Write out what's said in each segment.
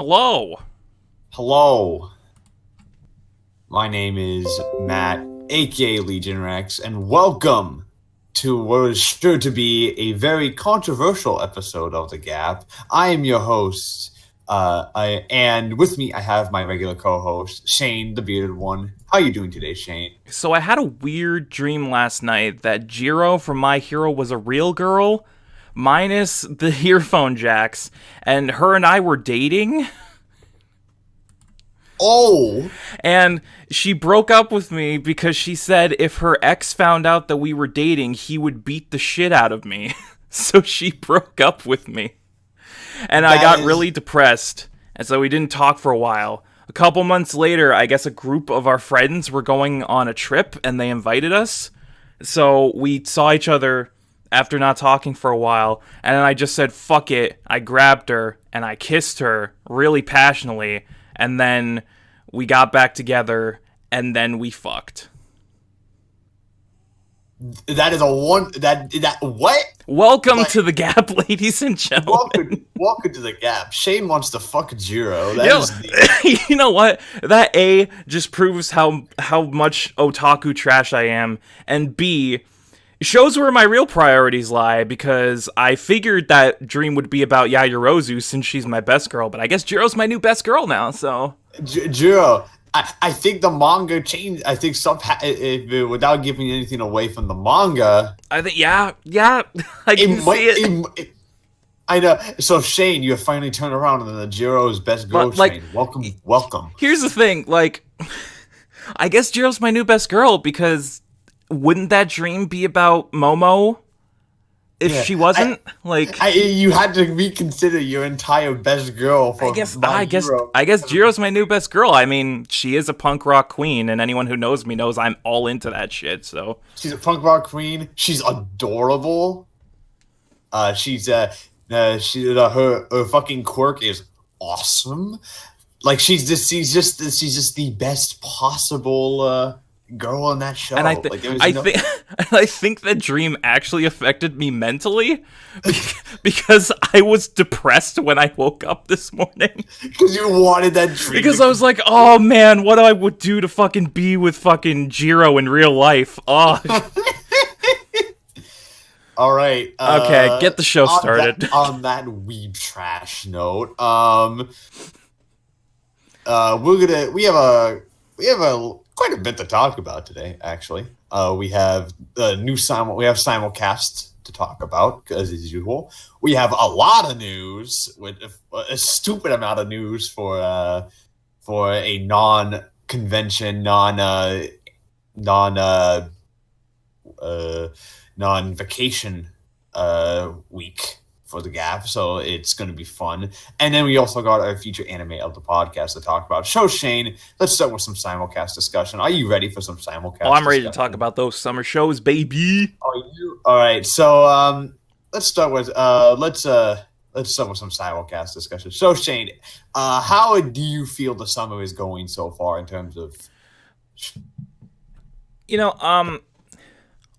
Hello. Hello, my name is Matt, aka Legion Rex, and welcome to what is sure to be a very controversial episode of the G.A.P. I am your host, and with me I have my regular co-host, Shane, the bearded one. How are you doing today, Shane? So I had a weird dream last night that Jiro from My Hero was a real girl, minus the earphone jacks, and her and I were dating. Oh! And she broke up with me because she said if her ex found out that we were dating, he would beat the shit out of me. So she broke up with me. And I got really depressed, and so we didn't talk for a while. A couple months later, I guess a group of our friends were going on a trip, and they invited us. So we saw each other after not talking for a while, and then I just said, fuck it. I grabbed her, and I kissed her really passionately, and then we got back together, and then we fucked. That is what? Welcome to the G.A.P, ladies and gentlemen. Welcome to the G.A.P. Shane wants to fuck Jiro. You know what? That A just proves how much otaku trash I am, and B shows where my real priorities lie, because I figured that dream would be about Yayorozu since she's my best girl, but I guess Jiro's my new best girl now, so... Jiro, I think the manga changed. I think without giving anything away from the manga... I think, yeah, I can see it. I know. So, Shane, you have finally turned around and the Jiro's best girl, Shane. Welcome. Here's the thing, I guess Jiro's my new best girl, because... wouldn't that dream be about Momo if she wasn't? You had to reconsider your entire best girl for I guess Jiro's my new best girl. I mean, she is a punk rock queen, and anyone who knows me knows I'm all into that shit, so. She's a punk rock queen. She's adorable. Her fucking quirk is awesome. Like, she's just the best possible girl in that show. And I think that dream actually affected me mentally because I was depressed when I woke up this morning. Because you wanted that dream. Because I was like, oh man, what I would do to fucking be with fucking Jiro in real life. Oh. All right. Okay, get the show started. On that weeb trash note, we have quite a bit to talk about today, actually. We have simulcasts to talk about, as usual. We have a lot of news, with a stupid amount of news for a non-convention, non-vacation week for the G.A.P, so it's going to be fun. And then we also got our feature anime of the podcast to talk about. So, Shane, let's start with some simulcast discussion. Are you ready for some simulcast discussion? I'm ready to talk about those summer shows, baby. Are you? All right, so let's start with some simulcast discussion. So, Shane, how do you feel the summer is going so far in terms of...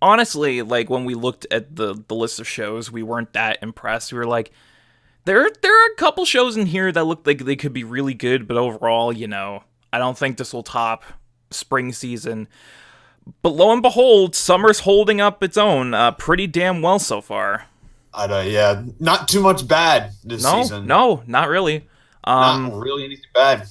Honestly, when we looked at the list of shows, we weren't that impressed. We were like, there are a couple shows in here that look like they could be really good, but overall, I don't think this will top spring season. But lo and behold, summer's holding up its own pretty damn well so far. Yeah, not too much bad this season. No, not really. Not really anything bad.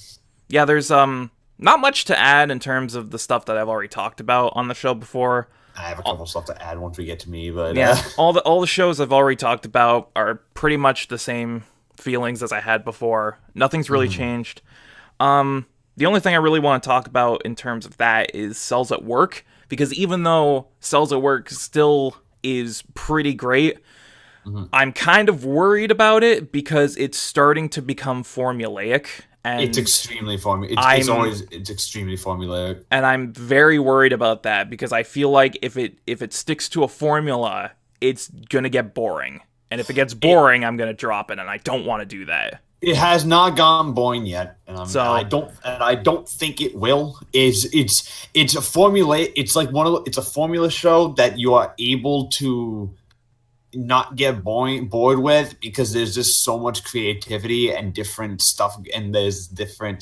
Yeah, there's not much to add in terms of the stuff that I've already talked about on the show before. I have a couple stuff to add once we get to me, but yeah, all the shows I've already talked about are pretty much the same feelings as I had before. Nothing's really changed. The only thing I really want to talk about in terms of that is Cells at Work, because even though Cells at Work still is pretty great, I'm kind of worried about it because it's starting to become formulaic. And it's extremely formulaic. It's extremely formulaic, and I'm very worried about that because I feel like if it sticks to a formula, it's gonna get boring, and if it gets boring, I'm gonna drop it, and I don't want to do that. It has not gone boring yet, and I don't think it will. It's a formula. It's like it's a formula show that you are able to not get bored with, because there's just so much creativity and different stuff, and there's differing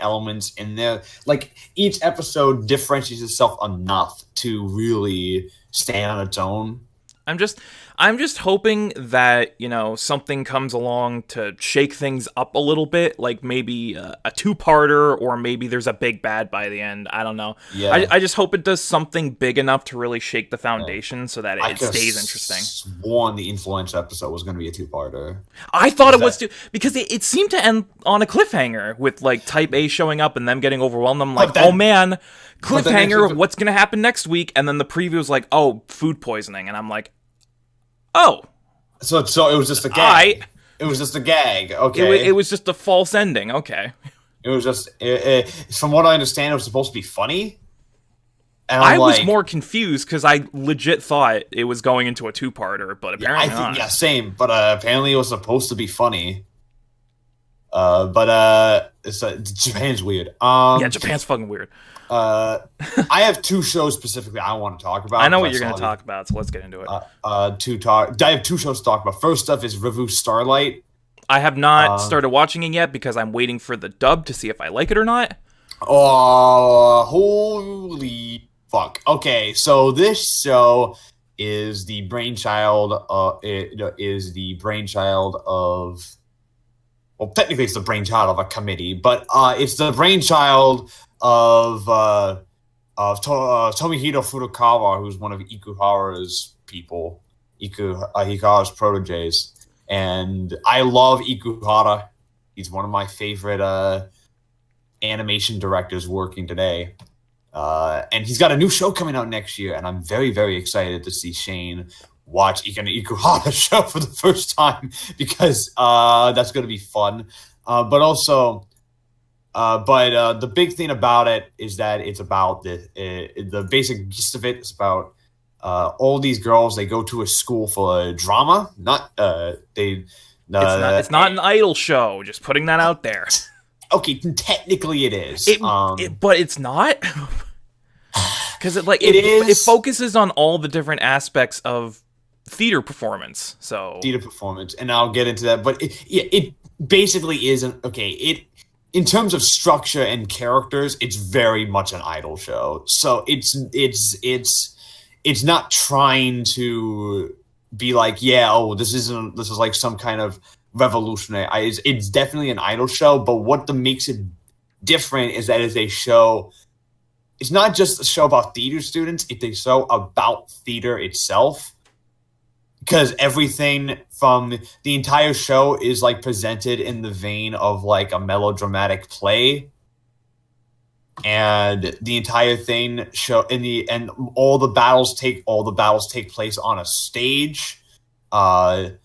elements in there. Like, each episode differentiates itself enough to really stand on its own. I'm just hoping that, you know, something comes along to shake things up a little bit, like maybe a two-parter, or maybe there's a big bad by the end. I don't know. Yeah. I just hope it does something big enough to really shake the foundation so that it stays interesting. Sworn the influential episode was going to be a two-parter. I thought it was too, because it seemed to end on a cliffhanger with, like, Type A showing up and them getting overwhelmed. I'm like, oh man, cliffhanger, what's going to happen next week? And then the preview was like, oh, food poisoning. And I'm like, oh. So it was just a gag. It was just a gag. Okay. It was just a false ending. Okay. It was just, from what I understand, it was supposed to be funny. And I was more confused because I legit thought it was going into a two-parter, but apparently not. Yeah, same. But apparently it was supposed to be funny. But Japan's weird. Yeah, Japan's fucking weird. I have two shows specifically I want to talk about. I know what you're going to talk about, so let's get into it. I have two shows to talk about. First up is Ravu Starlight. I have not started watching it yet because I'm waiting for the dub to see if I like it or not. Oh, holy fuck. Okay, so this show is the brainchild of... Well, technically it's the brainchild of a committee, but it's the brainchild of Tomohiro Furukawa, who's one of Ikuhara's people, Ikuhara's proteges. And I love Ikuhara. He's one of my favorite animation directors working today. And he's got a new show coming out next year, and I'm very, very excited to see Shane watch Ikuhara's show for the first time, because that's going to be fun. But the big thing about it is that it's about the basic gist of it is about all these girls. They go to a school for drama. It's not an idol show. Just putting that out there. Okay, technically it is. But it's not. Because it focuses on all the different aspects of theater performance. And I'll get into that. But it basically isn't okay. In terms of structure and characters, it's very much an idol show. So it's not trying to be like, this is like some kind of revolutionary. It's definitely an idol show, but what makes it different is that it's a show. It's not just a show about theater students. It's a show about theater itself. Because everything from the entire show is like presented in the vein of like a melodramatic play, and the entire thing and all the battles take place on a stage, and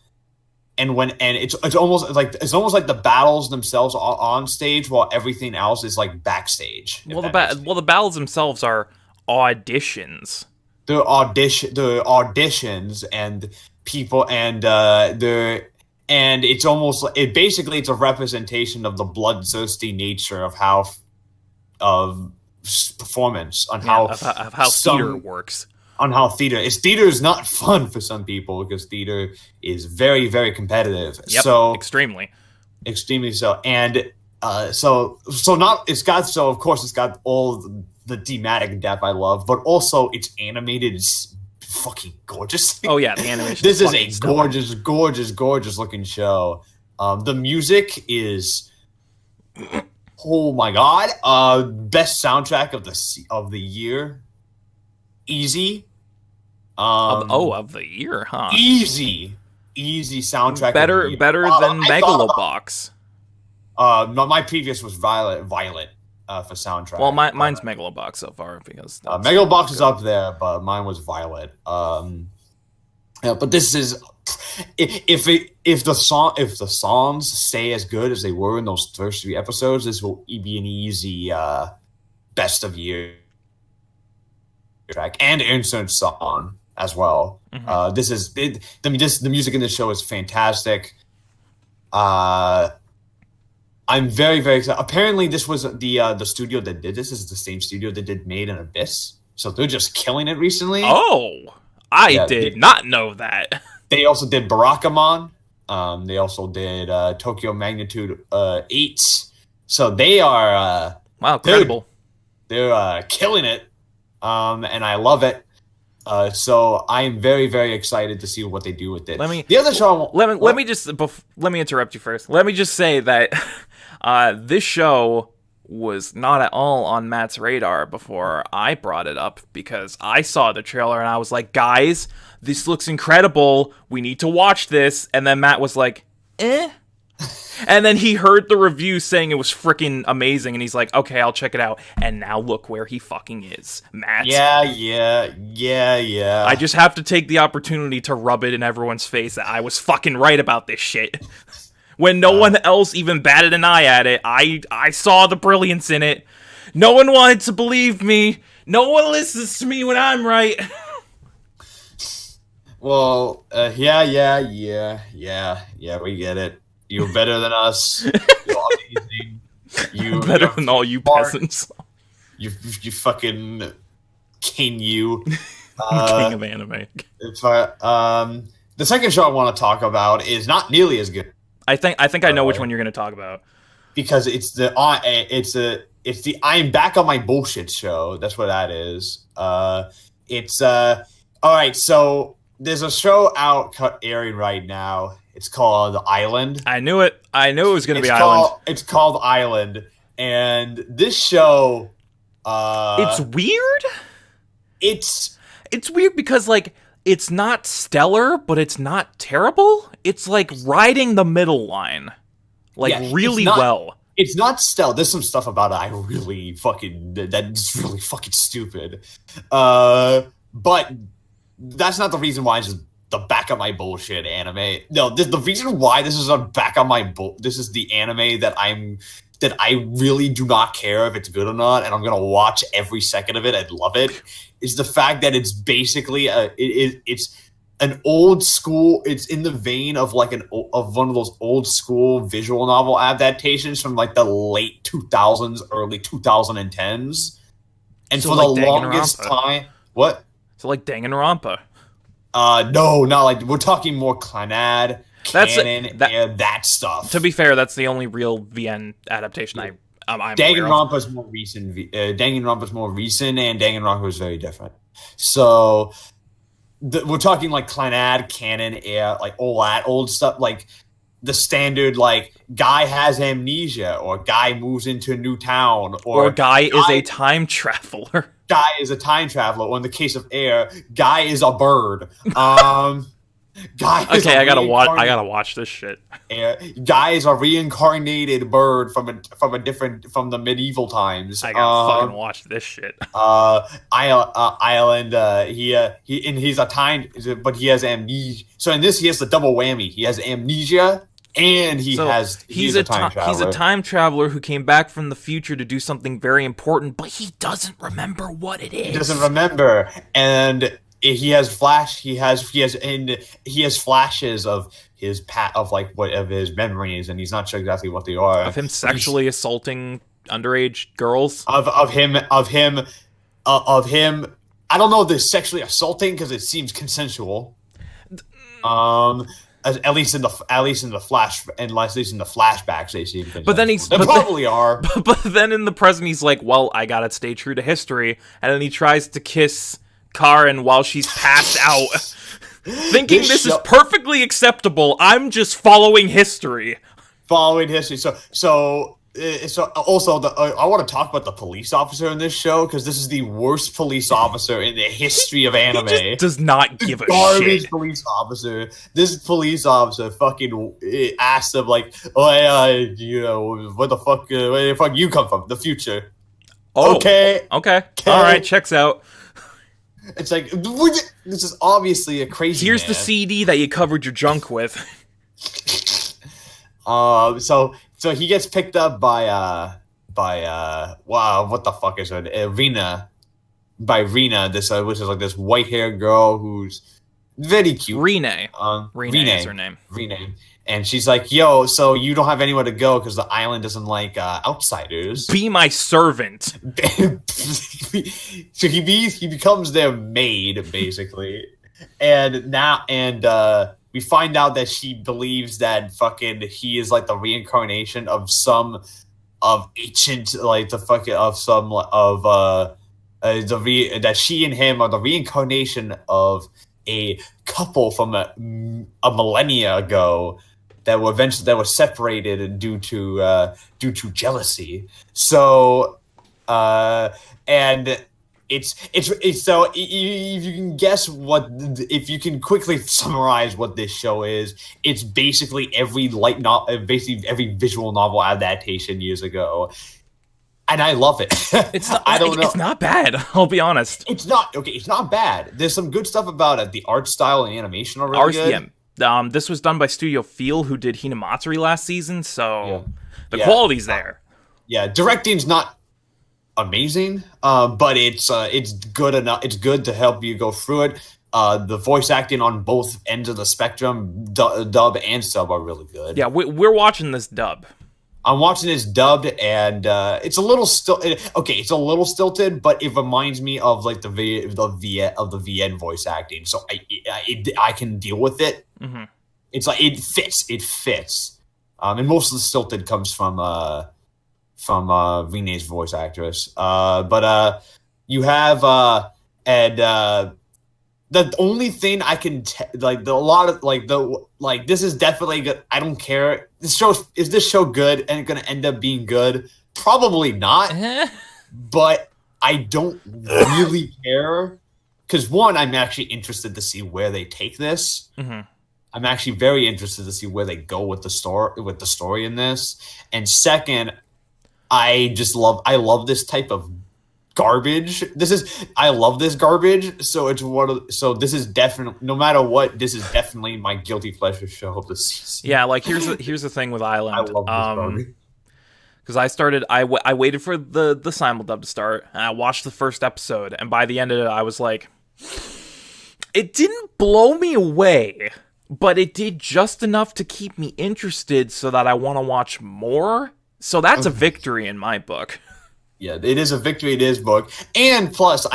it's almost like the battles themselves are on stage while everything else is like backstage. Well, the battles themselves are auditions. The auditions and people and it's almost basically it's a representation of the bloodthirsty nature of performance on how theater works. On how theater is not fun for some people, because theater is very, very competitive. Yep, so extremely so. And of course it's got all the thematic depth I love, but also it's animated. It's fucking gorgeous. Oh yeah, the animation. This is a gorgeous looking show. The music is, oh my god, best soundtrack of the year, easy. Of the year, huh? Easy soundtrack. Better than Megalobox. My previous was Violet. For soundtrack. Well, mine's Megalobox so far, because Megalobox is up there, but mine was Violet. But this is if the songs stay as good as they were in those first 3 episodes, this will be an easy best of year track, and insert song as well. Mm-hmm. The music in this show is fantastic. I'm very, very excited. Apparently, this was the studio that did this. This is the same studio that did Made in Abyss. So they're just killing it recently. Oh, I Yeah, did not know that. they also did Barakamon. They also did Tokyo Magnitude 8. So they are Wow, credible. they're killing it. And I love it. So I'm very, very excited to see what they do with it. The other show. Let me interrupt you first. Let me just say that this show was not at all on Matt's radar before I brought it up, because I saw the trailer and I was like, guys, this looks incredible. We need to watch this. And then Matt was like, eh? And then he heard the review saying it was freaking amazing, and he's like, okay, I'll check it out. And now look where he fucking is, Matt. Yeah. I just have to take the opportunity to rub it in everyone's face that I was fucking right about this shit. When no one else even batted an eye at it, I saw the brilliance in it. No one wanted to believe me. No one listens to me when I'm right. Well, yeah, we get it. You're better than us. You're amazing. You're better than all you peasants. You fucking king, you. King of anime. The second show I want to talk about is not nearly as good. I think I know which one you're going to talk about, because it's the I'm back on my bullshit show. That's what that is. All right. So there's a show airing right now. It's called Island. I knew it. I knew it was going to be Island. It's called Island, and this show. It's weird. It's weird because like it's not stellar, but it's not terrible. It's like riding the middle line, really well. It's not stellar. There's some stuff about it that's really fucking stupid. But that's not the reason why it's just the back of my bullshit anime. No, the reason why this is on back on my this is the anime that I really do not care if it's good or not, and I'm gonna watch every second of it and love it, is the fact that it's basically it's an old school. It's in the vein of like of one of those old school visual novel adaptations from like the late 2000s, early 2010s, and so for the longest time, what? So like Danganronpa. No, not like, we're talking more Clannad, canon, that stuff. To be fair, that's the only real VN adaptation I'm Danganronpa's more recent. Danganronpa's more recent, and Danganronpa is very different. So we're talking like Clannad, canon, like all that old stuff, like the standard, like guy has amnesia, or guy moves into a new town, or guy is a time traveler. Guy is a time traveler, or in the case of Air, guy is a bird. Guy is I gotta watch this shit. Guy is a reincarnated bird from the medieval times. I gotta fucking watch this shit. Island. He's a time, but he has amnesia. So in this, he has the double whammy. He has amnesia. And he's a time traveler. He's a time traveler who came back from the future to do something very important, but he doesn't remember what it is. He doesn't remember, and he has flashes of his of his memories, and he's not sure exactly what they are. Of him sexually assaulting underage girls. Of him. I don't know if they're sexually assaulting because it seems consensual. At least in the flashbacks, they seem. But then are. But then in the present, he's like, "Well, I gotta stay true to history," and then he tries to kiss Karen while she's passed out, thinking this is perfectly acceptable. I'm just following history. So also, I want to talk about the police officer in this show, because this is the worst police officer in the history of anime. He just does not give a garbage shit. Police officer. This police officer fucking asked him like, "Oh, where the fuck you come from? The future." Oh, okay. All right, checks out. It's like, this is obviously a crazy. Here's the CD that you covered your junk with. So he gets picked up by what the fuck is her Rina, this which is like this white haired girl who's very cute. Rene is her name. Rene. And she's like, "Yo, so you don't have anywhere to go because the island doesn't like outsiders. Be my servant." So he becomes their maid, basically. we find out that she believes that fucking he is like the reincarnation of some of ancient, like the fucking of some of that she and him are the reincarnation of a couple from a millennia ago that were separated due to jealousy. So and it's so if you can guess what, if you can quickly summarize what this show is, it's basically basically every visual novel adaptation years ago, and I love it. It's not, I don't know. It's not bad. I'll be honest. It's not okay. It's not bad. There's some good stuff about it. The art style and animation are really good. This was done by Studio Feel, who did Hinamatsuri last season, so the quality's there. Yeah, directing's not amazing, but it's good enough. It's good to help you go through it. The voice acting on both ends of the spectrum, dub and sub, are really good. Yeah, we're watching this dub. I'm watching this dubbed, and it's a little it's a little stilted, but it reminds me of like the VN voice acting, so I can deal with it. Mm-hmm. It's like it fits. And most of the stilted comes from Renee's voice actress. But you have the only thing I can this is definitely good. I don't care. Is this show good and going to end up being good? Probably not. But I don't really care, because one, I'm actually interested to see where they take this. Mm-hmm. I'm actually very interested to see where they go with the story in this. And second, I love this type of garbage. I love this garbage. So this is definitely, no matter what, this is definitely my guilty pleasure show of the season. Yeah, like here's the thing with Island. I love this garbage. Because I waited for the simuldub to start, and I watched the first episode, and by the end of it, I was like, it didn't blow me away, but it did just enough to keep me interested so that I want to watch more. So that's a victory in my book. Yeah, it is a victory in his book, and plus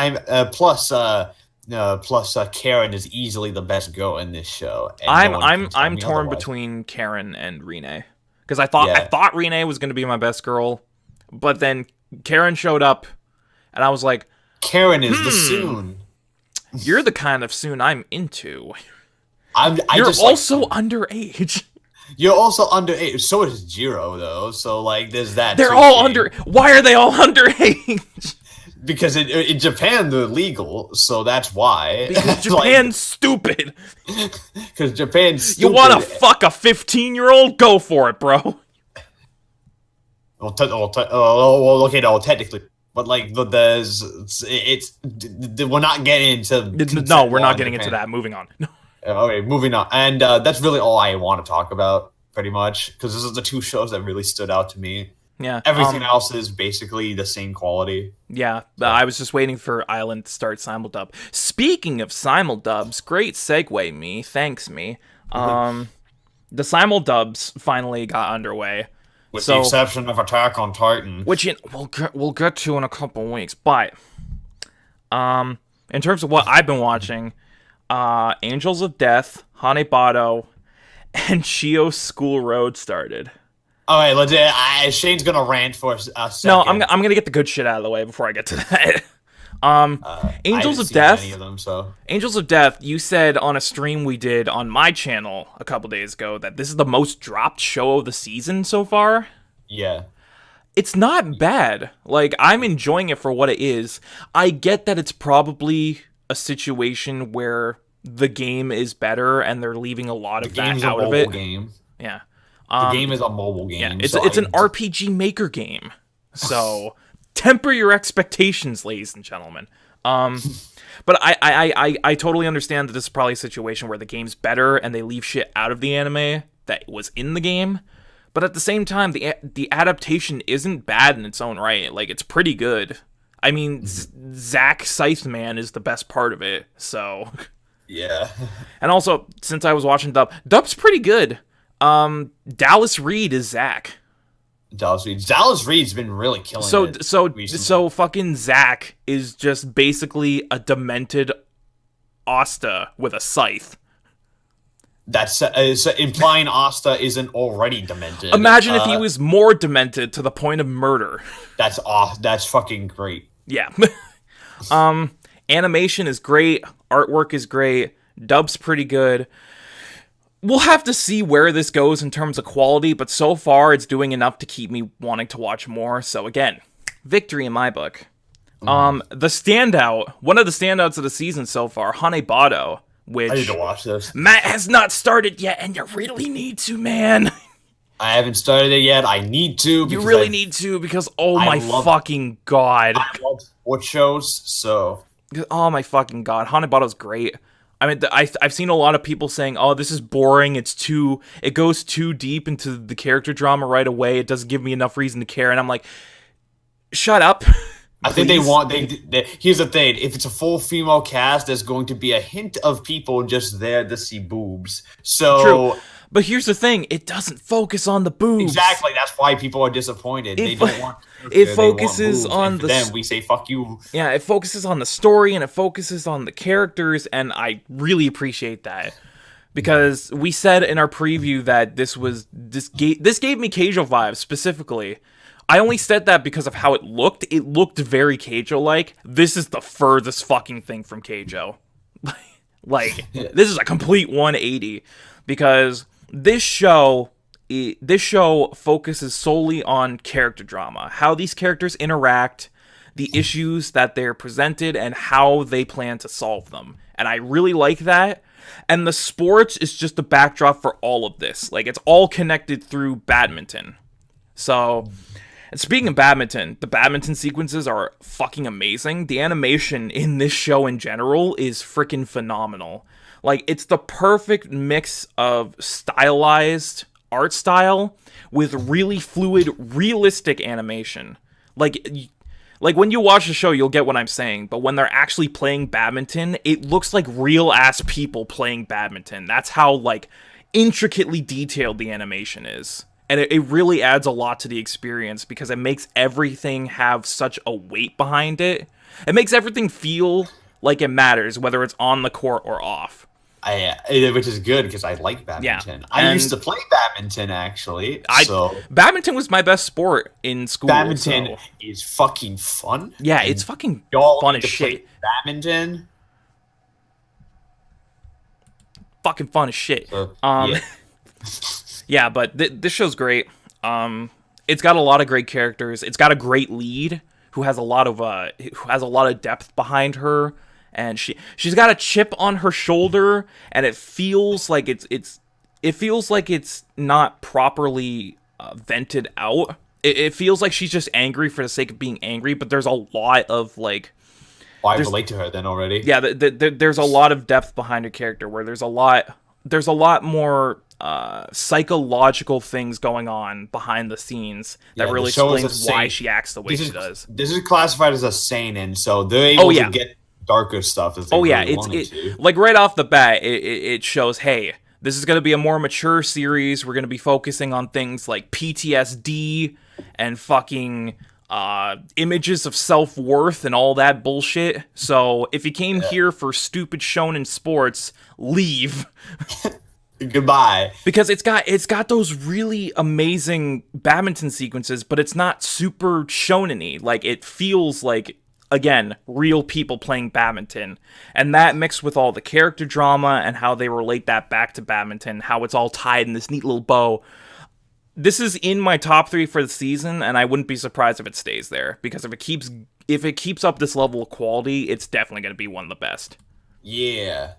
Karen is easily the best girl in this show. I'm torn between Karen and Rene, because I thought Rene was going to be my best girl, but then Karen showed up, and I was like, Karen is the Soon. You're the kind of Soon I'm into. You're also underage. You're also underage. So is Jiro, though. So, like, there's that. They're all under. Why are they all underage? Because in Japan, they're legal, so that's why. Because Japan's stupid. Because Japan's stupid. You want to fuck a 15-year-old? Go for it, bro. Okay, no, technically. But, like, we're not getting into... No, we're not getting into that. Moving on. Okay, moving on. And that's really all I want to talk about, pretty much, because this is the two shows that really stood out to me. Yeah. Everything else is basically the same quality. Yeah, I was just waiting for Island to start simuldub. Speaking of simuldubs, great segue, me. Thanks, me. The simuldubs finally got underway. With the exception of Attack on Titan. Which we'll get to in a couple weeks. But in terms of what I've been watching... Angels of Death, Hanebado, and Shio School Road started. All right, let's. Shane's gonna rant for a second. No, I'm gonna get the good shit out of the way before I get to that. Angels of Death. Any of them, so. Angels of Death. You said on a stream we did on my channel a couple days ago that this is the most dropped show of the season so far. Yeah. It's not bad. Like, I'm enjoying it for what it is. I get that it's probably a situation where the game is better and they're leaving a lot of that out of it. Game. Yeah. The game is a mobile game. Yeah, it's an RPG Maker game. So temper your expectations, ladies and gentlemen. But I totally understand that this is probably a situation where the game's better and they leave shit out of the anime that was in the game. But at the same time, the adaptation isn't bad in its own right. Like, it's pretty good. I mean, Zack Scytheman is the best part of it, so... Yeah. And also, since I was watching Dub's pretty good. Dallas Reed is Zack. Dallas Reed's been really killing it So fucking Zack is just basically a demented Asta with a scythe. That's implying Asta isn't already demented. Imagine if he was more demented to the point of murder. That's fucking great. Yeah. Animation is great. Artwork is great. Dub's pretty good. We'll have to see where this goes in terms of quality, but so far it's doing enough to keep me wanting to watch more. So again, victory in my book. One of the standouts of the season so far, Hanebado, which I need to watch this. Matt has not started yet, and you really need to, man. I haven't started it yet. I need to. You really need to, because fucking god. I love sports shows, so... Oh my fucking god, Hanebado's great. I mean, I've seen a lot of people saying, "Oh, this is boring. It goes too deep into the character drama right away. It doesn't give me enough reason to care." And I'm like, "Shut up." I think here's the thing: if it's a full female cast, there's going to be a hint of people just there to see boobs. So, true. But here's the thing: it doesn't focus on the boobs. Exactly. That's why people are disappointed. They don't want. It focuses on the. Then we say fuck you. Yeah, it focuses on the story and it focuses on the characters, and I really appreciate that because we said in our preview that this gave me Keijo vibes specifically. I only said that because of how it looked. It looked very Keijo-like. This is the furthest fucking thing from Keijo. This is a complete 180 because this show focuses solely on character drama, how these characters interact, the issues that they're presented, and how they plan to solve them. And I really like that. And the sports is just the backdrop for all of this. Like, it's all connected through badminton. So, and speaking of badminton, the badminton sequences are fucking amazing. The animation in this show in general is freaking phenomenal. Like, it's the perfect mix of stylized art style with really fluid, realistic animation. Like when you watch the show, you'll get what I'm saying, but when they're actually playing badminton, it looks like real-ass people playing badminton. That's how, like, intricately detailed the animation is. And it really adds a lot to the experience because it makes everything have such a weight behind it. It makes everything feel like it matters, whether it's on the court or off. Which is good because I like badminton. Yeah. I used to play badminton actually. Badminton was my best sport in school. Badminton is fucking fun. Yeah, it's fucking fun as shit. Badminton, fucking fun as shit. Yeah. Yeah, but this show's great. It's got a lot of great characters. It's got a great lead who has a lot of depth behind her. And she's got a chip on her shoulder, and it feels like it's not properly vented out. It feels like she's just angry for the sake of being angry, but there's a lot of like. I relate to her then already. Yeah, there's a lot of depth behind her character where there's a lot more psychological things going on behind the scenes that really explains why she acts the way she does. This is classified as a seinen, so they're able to get darker stuff if they wanted to. Like right off the bat, it shows, hey, this is going to be a more mature series. We're going to be focusing on things like PTSD and fucking images of self-worth and all that bullshit. So if you came here for stupid shonen sports, leave. Goodbye. Because it's got those really amazing badminton sequences, but it's not super shonen-y. Like, it feels like, again, real people playing badminton. And that mixed with all the character drama and how they relate that back to badminton, how it's all tied in this neat little bow. This is in my top 3 for the season, and I wouldn't be surprised if it stays there. Because if it keeps up this level of quality, it's definitely going to be one of the best. Yeah.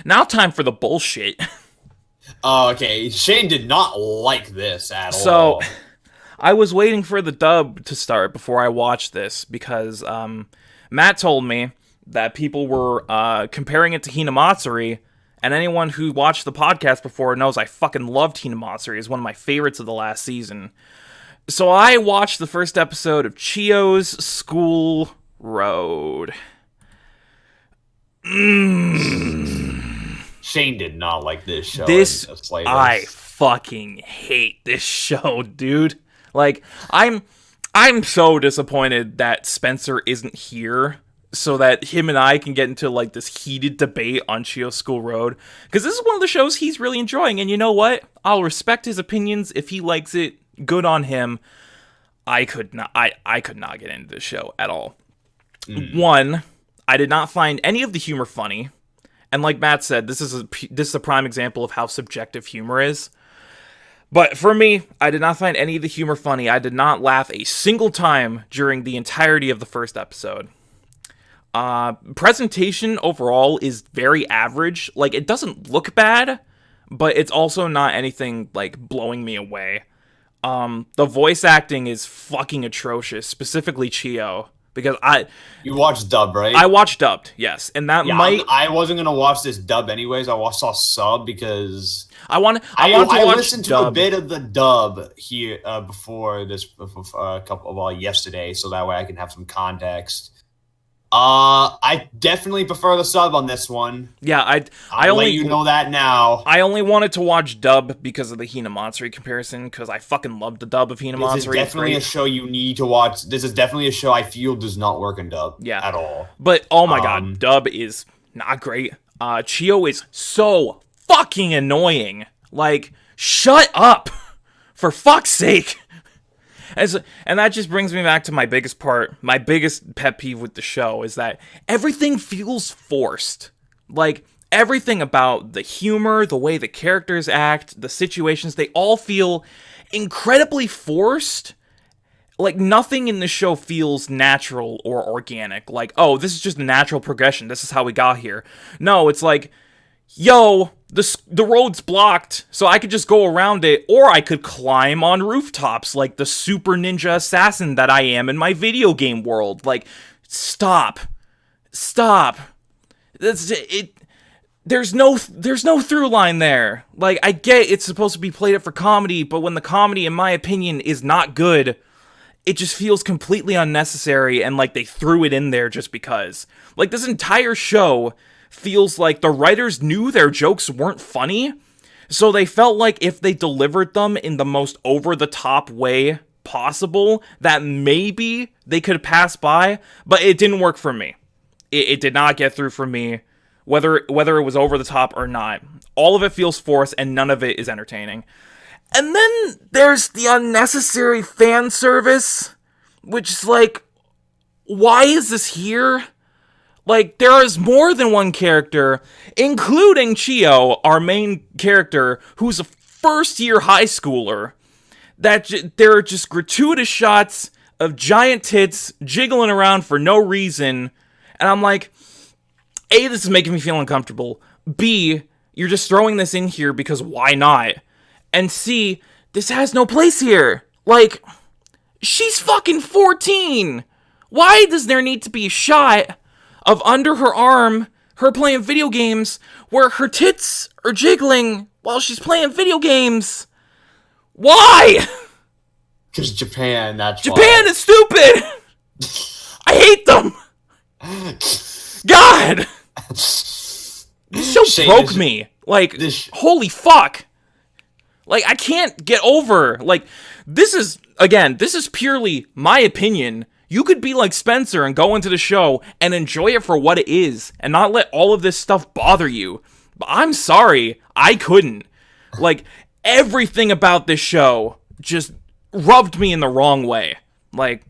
Now time for the bullshit. Okay, Shane did not like this at So, all. I was waiting for the dub to start before I watched this because Matt told me that people were comparing it to Hinamatsuri, and anyone who watched the podcast before knows I fucking loved Hinamatsuri. It's one of my favorites of the last season. So I watched the first episode of Chio's School Road. Shane did not like this show. I fucking hate this show, dude. Like, I'm so disappointed that Spencer isn't here so that him and I can get into like this heated debate on Chio School Road, because this is one of the shows he's really enjoying, and you know what? I'll respect his opinions. If he likes it, good on him. I could not get into this show at all. One, I did not find any of the humor funny, and like Matt said, this is a prime example of how subjective humor is. But for me, I did not find any of the humor funny. I did not laugh a single time during the entirety of the first episode. Presentation overall is very average. Like, it doesn't look bad, but it's also not anything like blowing me away. The voice acting is fucking atrocious, specifically Chio, because You watched dub, right? I watched dubbed, yes, and that I wasn't gonna watch this dub anyways. I saw sub because I want to watch listened to a bit of the dub here before yesterday, so that way I can have some context. I definitely prefer the sub on this one. Yeah, I'll let you know that now. I only wanted to watch dub because of the Hinamatsuri comparison, because I fucking loved the dub of Hinamatsuri. This is definitely a show you need to watch. This is definitely a show I feel does not work in dub at all. But, oh my god, dub is not great. Chio is so fucking annoying. Like, shut up! For fuck's sake! And that just brings me back to my biggest pet peeve with the show, is that everything feels forced. Like, everything about the humor, the way the characters act, the situations, they all feel incredibly forced. Like, nothing in the show feels natural or organic. Like, oh, this is just a natural progression. This is how we got here. No, it's like, yo, the road's blocked, so I could just go around it, or I could climb on rooftops like the super ninja assassin that I am in my video game world. Like, stop. That's it. There's no through line there. Like, I get it's supposed to be played up for comedy, but when the comedy, in my opinion, is not good, it just feels completely unnecessary, and like they threw it in there just because. Like, this entire show feels like the writers knew their jokes weren't funny, so they felt like if they delivered them in the most over-the-top way possible, that maybe they could pass by, but it didn't work for me. It did not get through for me, whether it was over the top or not. All of it feels forced, and none of it is entertaining. And then there's the unnecessary fan service, which is like, why is this here? Like, there is more than one character, including Chio, our main character, who's a first-year high schooler, that there are just gratuitous shots of giant tits jiggling around for no reason, and I'm like, A, this is making me feel uncomfortable, B, you're just throwing this in here because why not, and C, this has no place here. Like, she's fucking 14! Why does there need to be a shot of under her arm, her playing video games, where her tits are jiggling while she's playing video games? Why? Because Japan, that's why. Japan is stupid! I hate them! God! This show broke me. Like, holy fuck! Like, I can't get over, like, this is purely my opinion. You could be like Spencer and go into the show and enjoy it for what it is and not let all of this stuff bother you. But I'm sorry, I couldn't. Like, everything about this show just rubbed me in the wrong way. Like,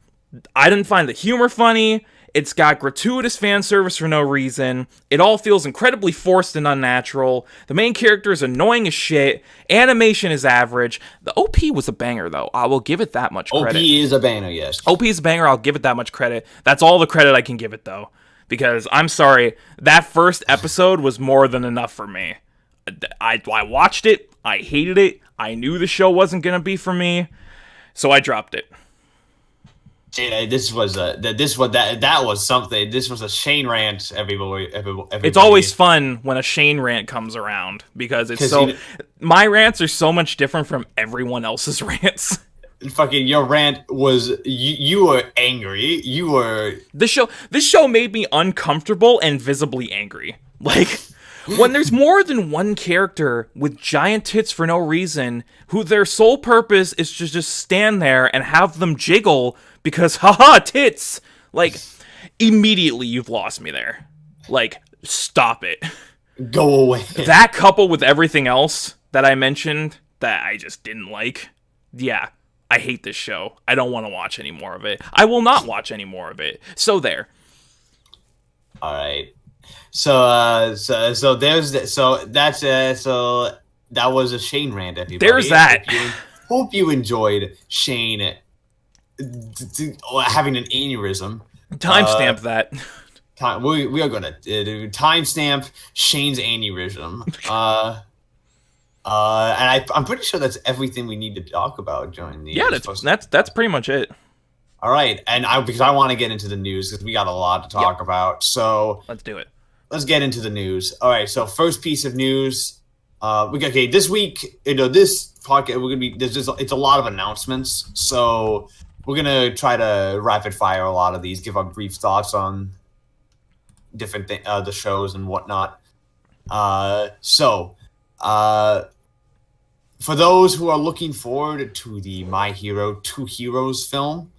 I didn't find the humor funny. It's got gratuitous fan service for no reason. It all feels incredibly forced and unnatural. The main character is annoying as shit. Animation is average. The OP was a banger, though. I will give it that much credit. OP is a banger, yes. OP is a banger. I'll give it that much credit. That's all the credit I can give it, though. Because, I'm sorry, that first episode was more than enough for me. I watched it. I hated it. I knew the show wasn't going to be for me. So I dropped it. Yeah, that was something. This was a Shane rant. Everybody. It's always fun when a Shane rant comes around because my rants are so much different from everyone else's rants. Fucking your rant was you were angry. You were This show made me uncomfortable and visibly angry. Like, when there's more than one character with giant tits for no reason, who their sole purpose is to just stand there and have them jiggle because, haha, tits! Like, immediately you've lost me there. Like, stop it. Go away. That coupled with everything else that I mentioned that I just didn't like. Yeah, I hate this show. I don't want to watch any more of it. I will not watch any more of it. So there. All right. So that was a Shane rant, everybody. There's that. Hope you enjoyed Shane having an aneurysm. Timestamp that. We are gonna timestamp Shane's aneurysm. And I'm pretty sure that's everything we need to talk about during the. Yeah, that's pretty much it. All right, and because I want to get into the news because we got a lot to talk about. So let's do it. Let's get into the news. All right, so first piece of news. This week, this podcast we're gonna be. It's a lot of announcements, so we're gonna try to rapid fire a lot of these. Give our brief thoughts on different the shows and whatnot. For those who are looking forward to the My Hero Two Heroes film,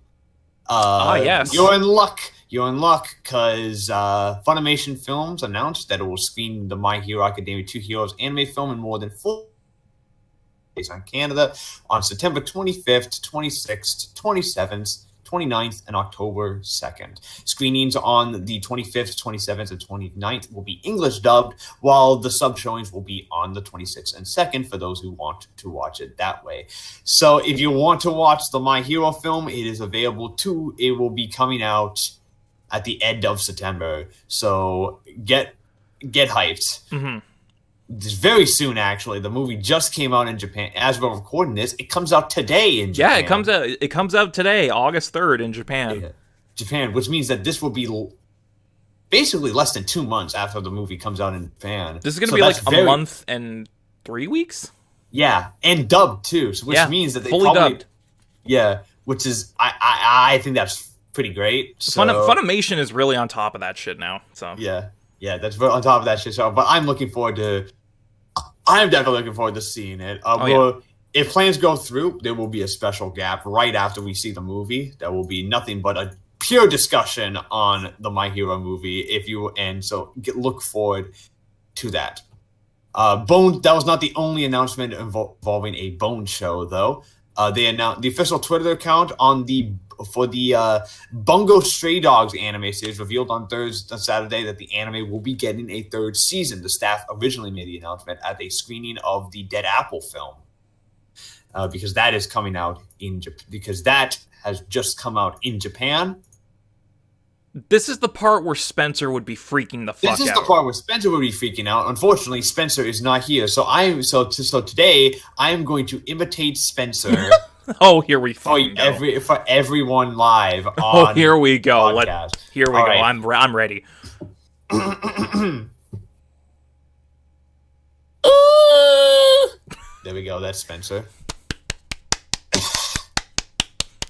yes, you're in luck. You're in luck because Funimation Films announced that it will screen the My Hero Academia 2 Heroes anime film in more than 4 days on Canada on September 25th, 26th, 27th, 29th, and October 2nd. Screenings on the 25th, 27th, and 29th will be English dubbed, while the sub showings will be on the 26th and 2nd for those who want to watch it that way. So if you want to watch the My Hero film, it is available too. It will be coming out at the end of September. So get hyped. Mm-hmm. It's very soon, actually. The movie just came out in Japan. As we're recording this, it comes out today in Japan. Yeah, it comes out today, August 3rd in Japan. Yeah. Japan, which means that this will be basically less than 2 months after the movie comes out in Japan. This is going to be like a month and 3 weeks? Yeah, and dubbed too, which means that they fully dubbed. Yeah, which is I think that's pretty great. So, Funimation is really on top of that shit now. So yeah, that's on top of that shit. So, but I'm definitely looking forward to seeing it. If plans go through, there will be a special gap right after we see the movie. There will be nothing but a pure discussion on the My Hero movie. Look forward to that. That was not the only announcement involving a Bone show, though. They announced the official Twitter account for the Bungo Stray Dogs anime series revealed on Saturday that the anime will be getting a 3rd season. The staff originally made the announcement at a screening of the Dead Apple film, because that is coming out because that has just come out in Japan. This is the part where Spencer would be freaking the fuck out. This is the part where Spencer would be freaking out. Unfortunately, Spencer is not here, so today I am going to imitate Spencer. Oh, here we go. For everyone live on Oh, here we go. Here we go. Right. I'm ready. There we go. That's Spencer.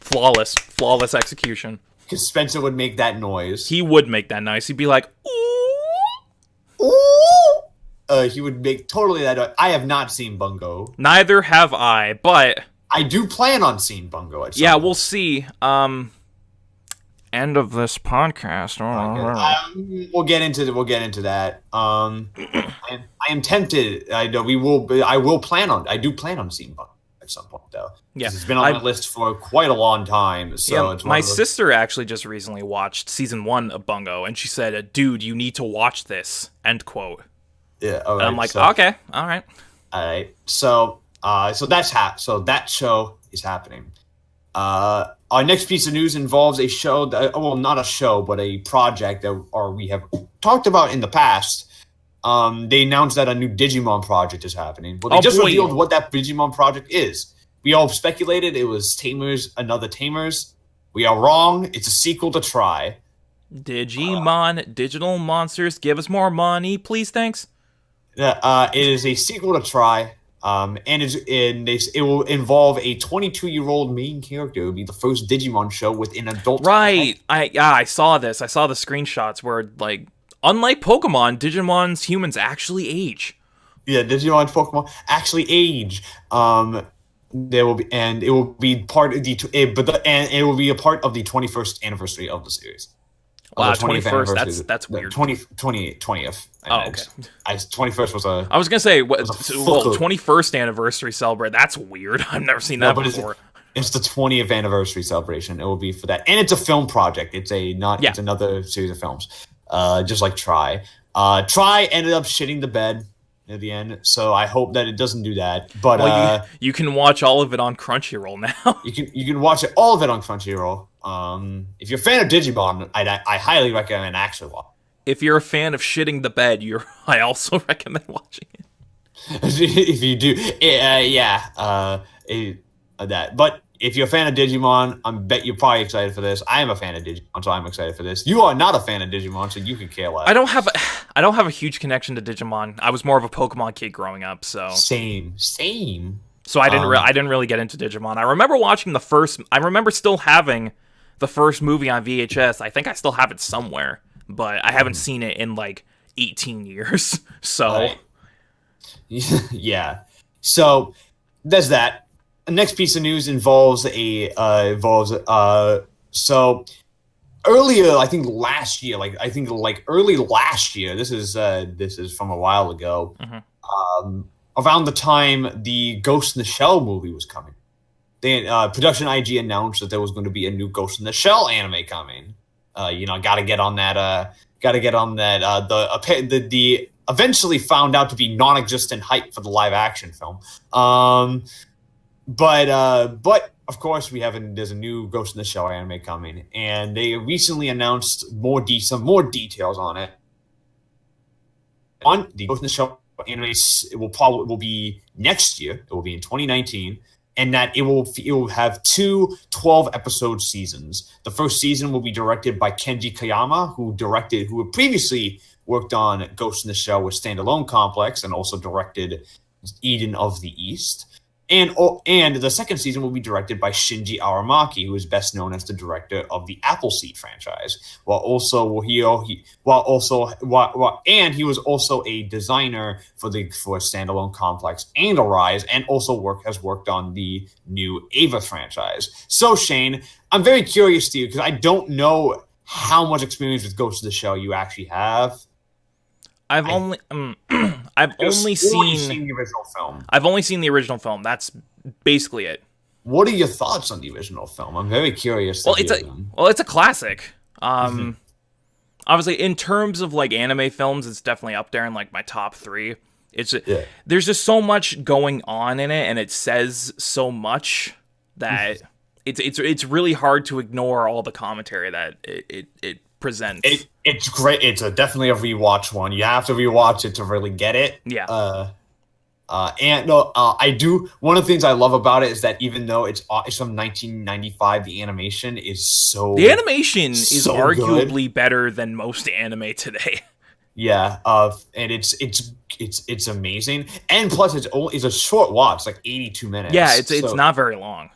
Flawless execution. Because Spencer would make that noise. He would make that noise. He'd be like, ooh. Ooh. He would make totally that noise. I have not seen Bungo. Neither have I, but I do plan on seeing Bungo at some yeah, point. we'll see. End of this podcast. We'll get into that. I am tempted. I know we will. I do plan on seeing Bungo at some point, though. Yeah, it's been on my list for quite a long time. So yeah, my sister actually just recently watched season 1 of Bungo, and she said, "Dude, you need to watch this." End quote. Yeah, all right, and I'm like, okay, all right. So that show is happening. Our next piece of news involves a show not a show, but a project that we have talked about in the past. They announced that a new Digimon project is happening. Well, they revealed what that Digimon project is. We all speculated it was another Tamers. We are wrong. It's a sequel to Try. Digimon, digital monsters, give us more money, please, thanks. It is a sequel to Try. And it will involve a 22-year-old main character. It will be the first Digimon show with an adult. Right. I saw this. I saw the screenshots where, like, unlike Pokemon, Digimon's humans actually age. Yeah, Digimon's Pokemon actually age. It will be part of the 21st anniversary of the series. of the 20th 21st. anniversary. That's weird. 20th. Oh, okay. 21st was a. I was gonna say, was a full 21st anniversary celebrate. That's weird. I've never seen that before. It's the 20th anniversary celebration. It will be for that, and it's a film project. It's It's another series of films. Just like Try. Try ended up shitting the bed at the end, so I hope that it doesn't do that. But you can watch all of it on Crunchyroll now. you can watch all of it on Crunchyroll. If you're a fan of Digimon, I highly recommend actually watch. If you're a fan of shitting the bed, I also recommend watching it. If you do, that. But if you're a fan of Digimon, I bet you're probably excited for this. I am a fan of Digimon, so I'm excited for this. You are not a fan of Digimon, so you can care less. I don't have a huge connection to Digimon. I was more of a Pokemon kid growing up, so same. So I didn't really get into Digimon. I remember watching the first. I remember still having the first movie on VHS. I think I still have it somewhere, but I haven't seen it in like 18 years. So yeah. So there's that. The next piece of news involves so earlier, I think last year, early last year. This is from a while ago. Around the time the Ghost in the Shell movie was coming, Production IG announced that there was going to be a new Ghost in the Shell anime coming. Got to get on that. The eventually found out to be non-existent hype for the live action film. But of course there's a new Ghost in the Shell anime coming, and they recently announced some more details on it. On the Ghost in the Shell anime, it will be next year. It will be in 2019, and that it will have two 12-episode seasons. The first season will be directed by Kenji Kayama, who had previously worked on Ghost in the Shell with Standalone Complex and also directed Eden of the East. And the second season will be directed by Shinji Aramaki, who is best known as the director of the Appleseed franchise. And he was also a designer for Standalone Complex and Arise, and also has worked on the new Ava franchise. So Shane, I'm very curious to you because I don't know how much experience with Ghost of the Shell you actually have. I've only seen the original film. I've only seen the original film. That's basically it. What are your thoughts on the original film? I'm very curious. It's a classic. Obviously, in terms of like anime films, it's definitely up there in like my top 3. There's just so much going on in it, and it says so much that it's really hard to ignore all the commentary that it presents. It's great. It's definitely a rewatch one. You have to rewatch it to really get it. Yeah. I do. One of the things I love about it is that even though it's from 1995, the animation is so. The animation is arguably good. Better than most anime today. Yeah. And it's amazing. And plus, it's a short watch, like 82 minutes. Yeah. It's not very long.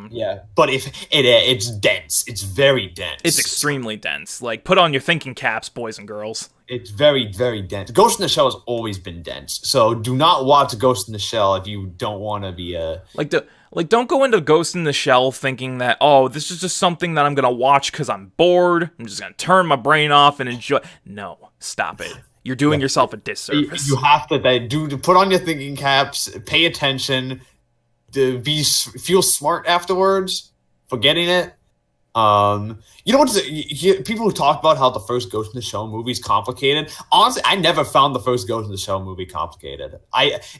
Yeah, but it's dense. It's very dense. It's extremely dense. Like, put on your thinking caps, boys and girls. It's very, very dense. Ghost in the Shell has always been dense. So do not watch Ghost in the Shell if you don't want to be don't go into Ghost in the Shell thinking that, oh, this is just something that I'm gonna watch because I'm bored. I'm just gonna turn my brain off and enjoy. No, stop it. You're doing yourself a disservice. You have to put on your thinking caps, pay attention. To feel smart afterwards for getting it. People who talk about how the first Ghost in the Shell movie is complicated. Honestly, I never found the first Ghost in the Shell movie complicated.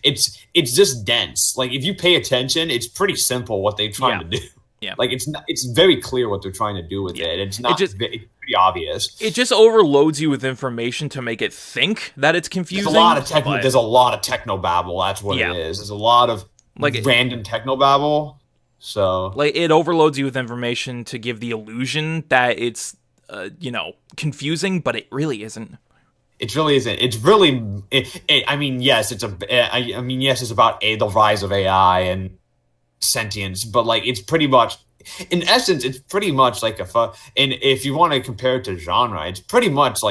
It's just dense. Like, if you pay attention, it's pretty simple what they're trying to do. Yeah. Like, it's very clear what they're trying to do with it. It's it's pretty obvious. It just overloads you with information to make it think that it's confusing. There's a lot of techno babble. That's what it is. There's a lot of random technobabble. So it overloads you with information to give the illusion that it's confusing, but it really isn't. It really isn't. It's really yes, it's about the rise of AI and sentience, but it's pretty much, in essence, it's pretty much like and if you want to compare it to genre, it's pretty much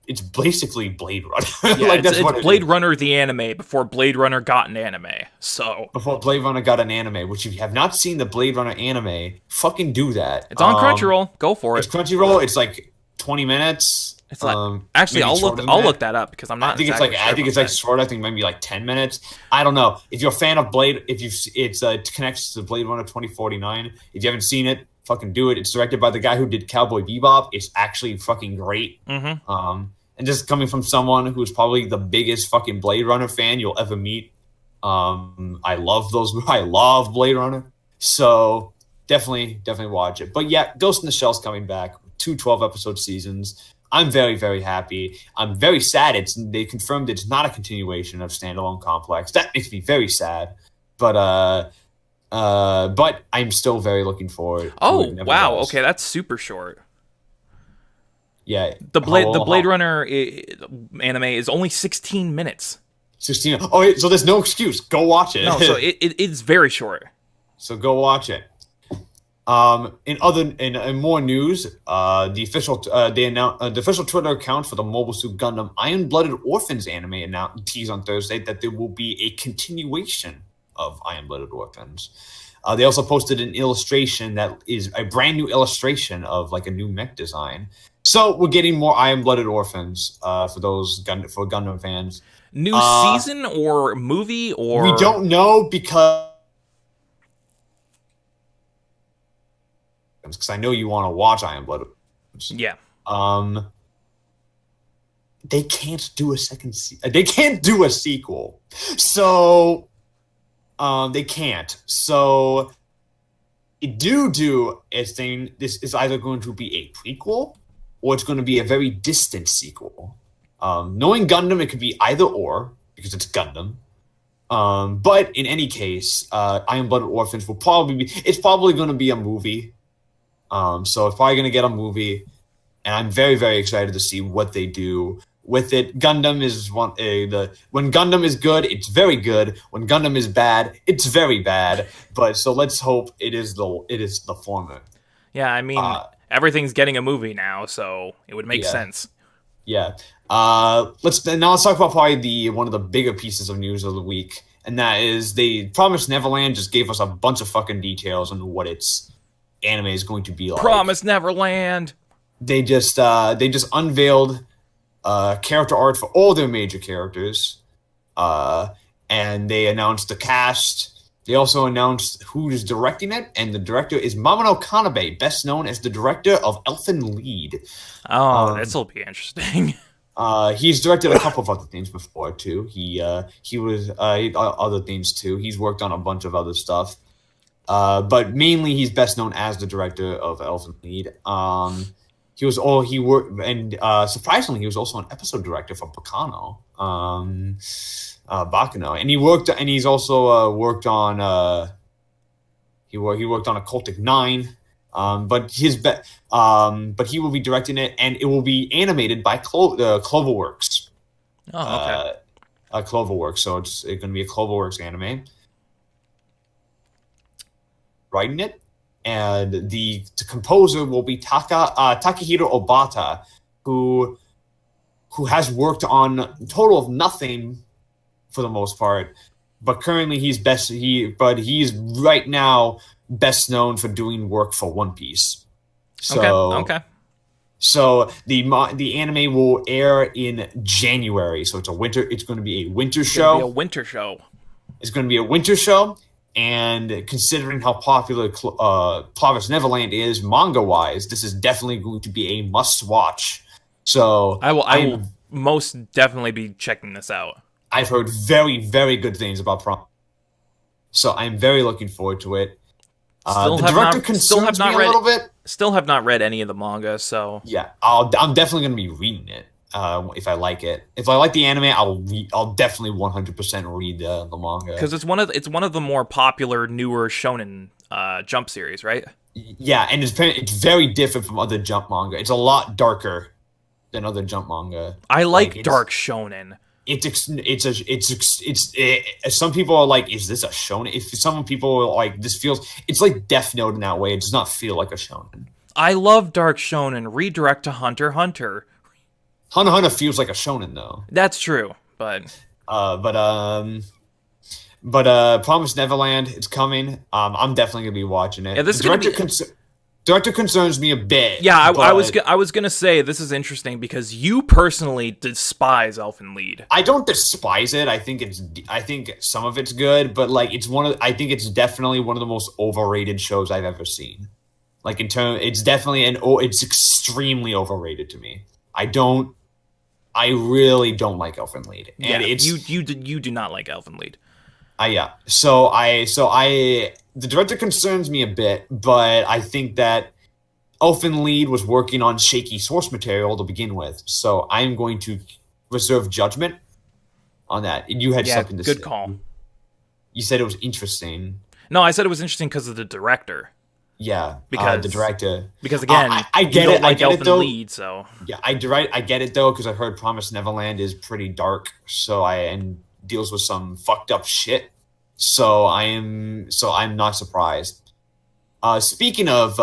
it's basically Blade Runner. Yeah, it's Blade Runner the anime before Blade Runner got an anime. So before Blade Runner got an anime, which if you have not seen the Blade Runner anime, fucking do that. It's on Crunchyroll. Go for it. It's Crunchyroll. It's 20 minutes. It's like actually, maybe I'll look that up because I'm not. I think exactly it's like sure I think it's like short. I think maybe like 10 minutes. I don't know. If you're a fan of Blade, if you it connects to Blade Runner 2049. If you haven't seen it, fucking do it. It's directed by the guy who did Cowboy Bebop. It's actually fucking great. And just coming from someone who's probably the biggest fucking Blade Runner fan you'll ever meet. I love Blade Runner. So definitely watch it. But yeah, Ghost in the Shell's coming back. 2 12-episode seasons. I'm very, very happy. I'm very sad. They confirmed it's not a continuation of Standalone Complex. That makes me very sad. But I'm still very looking forward. Oh wow! Okay, that's super short. Yeah, the Blade Runner anime is only 16 minutes. 16. Oh, so there's no excuse. Go watch it. No, so it's very short. So go watch it. In more news, the official Twitter account for the Mobile Suit Gundam Iron-Blooded Orphans anime teased on Thursday that there will be a continuation of Iron-Blooded Orphans. They also posted an illustration that is a brand new illustration of like a new mech design. So we're getting more Iron-Blooded Orphans for those Gundam fans. New season or movie or we don't know because I know you want to watch Iron-Blooded. Yeah. They can't do a they can't do a sequel. So they can't. So do a thing. This is either going to be a prequel or it's going to be a very distant sequel. Knowing Gundam, it could be either or because it's Gundam. But in any case, Iron-Blooded Orphans will it's probably going to be a movie. So it's probably going to get a movie, and I'm very, very excited to see what they do with it. Gundam is when Gundam is good, it's very good. When Gundam is bad, it's very bad. But so let's hope it is the former. Yeah, I mean everything's getting a movie now, so it would make sense. Yeah. Let's talk about probably one of the bigger pieces of news of the week, and that is they promised Neverland just gave us a bunch of fucking details on what its anime is going to be like. Promise Neverland. They just unveiled character art for all their major characters, and they announced the cast. They also announced who is directing it, and the director is Mamono Kanabe, best known as the director of Elfen Lied. Oh, this'll be interesting. He's directed a couple of other things before too. He was other things too. He's worked on a bunch of other stuff. But mainly he's best known as the director of Elfen Lied. Surprisingly, he was also an episode director for Baccano. And he's also worked on he worked on Occultic 9. But he will be directing it, and it will be animated by Cloverworks. Oh, okay. Cloverworks, so it's going to be a Cloverworks anime. Writing it, and the composer will be Takahiro Obata, who has worked on a total of nothing for the most part, but currently he's right now best known for doing work for One Piece. So okay. So the anime will air in January. So it's going to be a winter show. It's going to be a winter show. And considering how popular Promise Neverland is manga-wise, this is definitely going to be a must-watch. So I will most definitely be checking this out. I've heard very, very good things about Promise. So I'm very looking forward to it. The director concerns me a little bit. Still have not read any of the manga, so yeah, I'm definitely going to be reading it. If I like it, if I like the anime, I'll definitely 100% read the manga because it's one of the more popular newer shonen Jump series, right? Yeah, and it's very different from other Jump manga. It's a lot darker than other Jump manga. I like dark shonen. Some people are like, is this a shonen? If some people are like, this feels, it's like Death Note in that way. It does not feel like a shonen. I love dark shonen. Redirect to Hunter x Hunter. Hunter x Hunter feels like a shonen though. That's true, but Promised Neverland, it's coming. I'm definitely gonna be watching it. Yeah, The director concerns me a bit. Yeah, I was gonna say this is interesting because you personally despise Elfen Lied. I don't despise it. I think some of it's good, but like I think it's definitely one of the most overrated shows I've ever seen. Like it's definitely it's extremely overrated to me. I really don't like Elfen Lied. And you do not like Elfen Lied. Yeah. So the director concerns me a bit, but I think that Elfen Lied was working on shaky source material to begin with. So I am going to reserve judgment on that. You had something to say. Good call. You said it was interesting. No, I said it was interesting because of the director. Yeah, because the director. Because again, I get you don't it. like I get Elfen it though. Lied, so yeah, I get it though because I heard Promised Neverland is pretty dark. And deals with some fucked up shit. So I'm not surprised. Speaking of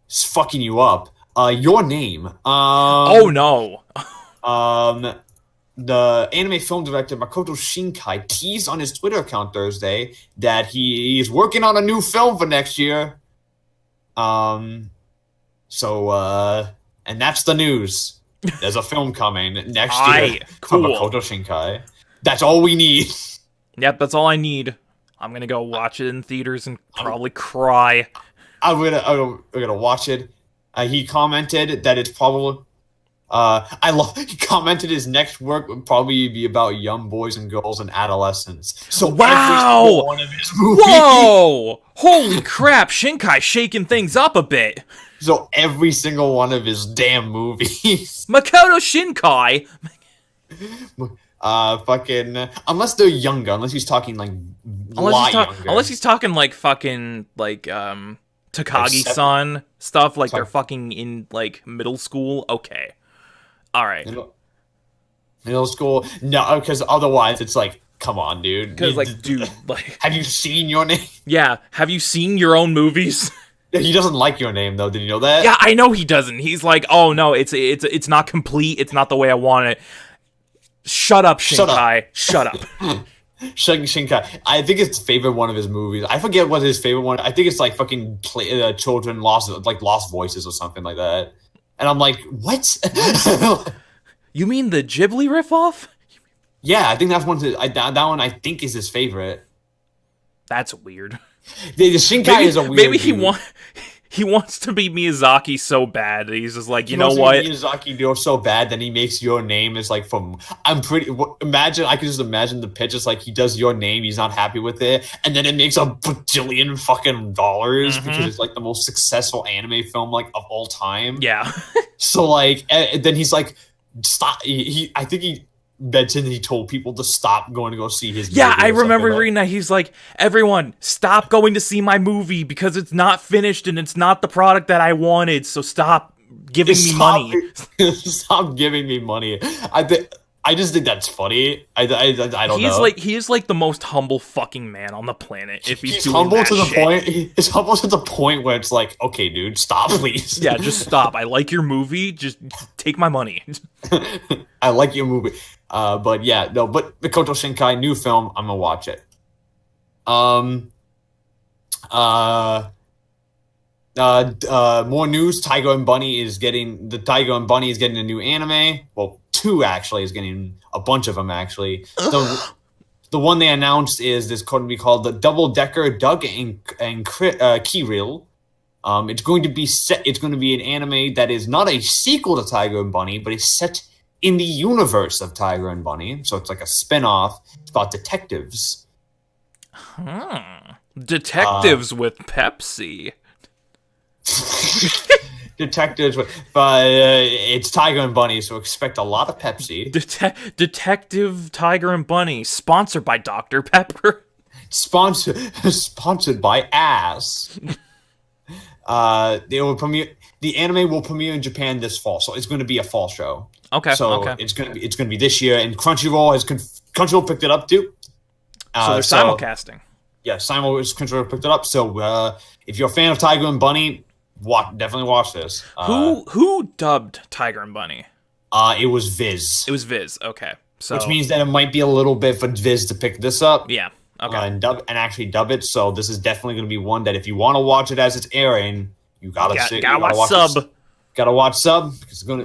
fucking you up, your name. Oh no. The anime film director Makoto Shinkai teased on his Twitter account Thursday that he's working on a new film for next year. And that's the news. There's a film coming next year from Makoto Shinkai. That's all we need. Yep, that's all I need. I'm gonna go watch it in theaters and probably cry. I'm gonna watch it. He commented that it's probably. He commented his next work would probably be about young boys and girls and adolescents. So wow! Every single one of his movies. Whoa! Holy crap! Shinkai shaking things up a bit. So every single one of his damn movies. Makoto Shinkai. Fucking unless they're younger, unless he's talking like younger. Unless he's talking like fucking like Takagi-san stuff, like they're fucking in like middle school. Okay. All right. Middle school? No, because otherwise it's like, come on, dude. Because like, dude, like, have you seen Your Name? Yeah. Have you seen your own movies? He doesn't like Your Name though. Did you know that? Yeah, I know he doesn't. He's like, oh no, it's not complete. It's not the way I want it. Shut up, Shinkai. Shut up. Shinkai. I think it's favorite one of his movies. I forget what his favorite one. I think it's like fucking children lost voices or something like that. And I'm like, what? You mean the Ghibli riff-off? Yeah, I think that's one. That one I think is his favorite. That's weird. The Shinkai is a weird. Maybe he wants to be Miyazaki so bad that he's just like, you know what? Miyazaki do so bad that he makes Your Name is like from. I can just imagine the pitch is like he does Your Name, he's not happy with it, and then it makes a bajillion fucking dollars because it's like the most successful anime film like of all time. Yeah. So like, then he's like, stop. I think he mentioned he told people to stop going to go see his movie. Yeah, I remember reading that. He's like, everyone, stop going to see my movie because it's not finished and it's not the product that I wanted, so stop giving me money. Stop giving me money. I just think that's funny. I don't know. He is like the most humble fucking man on the planet. If he's doing humble that to the shit. point. He's humble to the point where it's like, okay, dude, stop, please. Yeah, just stop. I like your movie. Just take my money. I like your movie. But yeah, no. But Makoto Shinkai new film, I'm gonna watch it. More news. Tiger and Bunny is getting a new anime. Well, two actually is getting a bunch of them actually. The one they announced is this going to be called the Double Decker Doug and Kiril. It's going to be set. It's going to be an anime that is not a sequel to Tiger and Bunny, but is set in the universe of Tiger and Bunny. So it's like a spin-off. It's about detectives. Detectives with Pepsi. Detectives, but it's Tiger and Bunny, so expect a lot of Pepsi. Detective Tiger and Bunny, sponsored by Dr. Pepper. Sponsored by Ass. The anime will premiere in Japan this fall, so it's going to be a fall show. Okay. So it's going to be this year, and Crunchyroll picked it up too. So they're simulcasting. Yeah, Crunchyroll picked it up. So if you're a fan of Tiger and Bunny, definitely watch this. Who dubbed Tiger and Bunny? It was Viz. It was Viz. Okay. So which means that it might be a little bit for Viz to pick this up. Yeah. Okay. And actually dub it. So this is definitely going to be one that if you want to watch it as it's airing, You gotta gotta watch sub. Gotta watch sub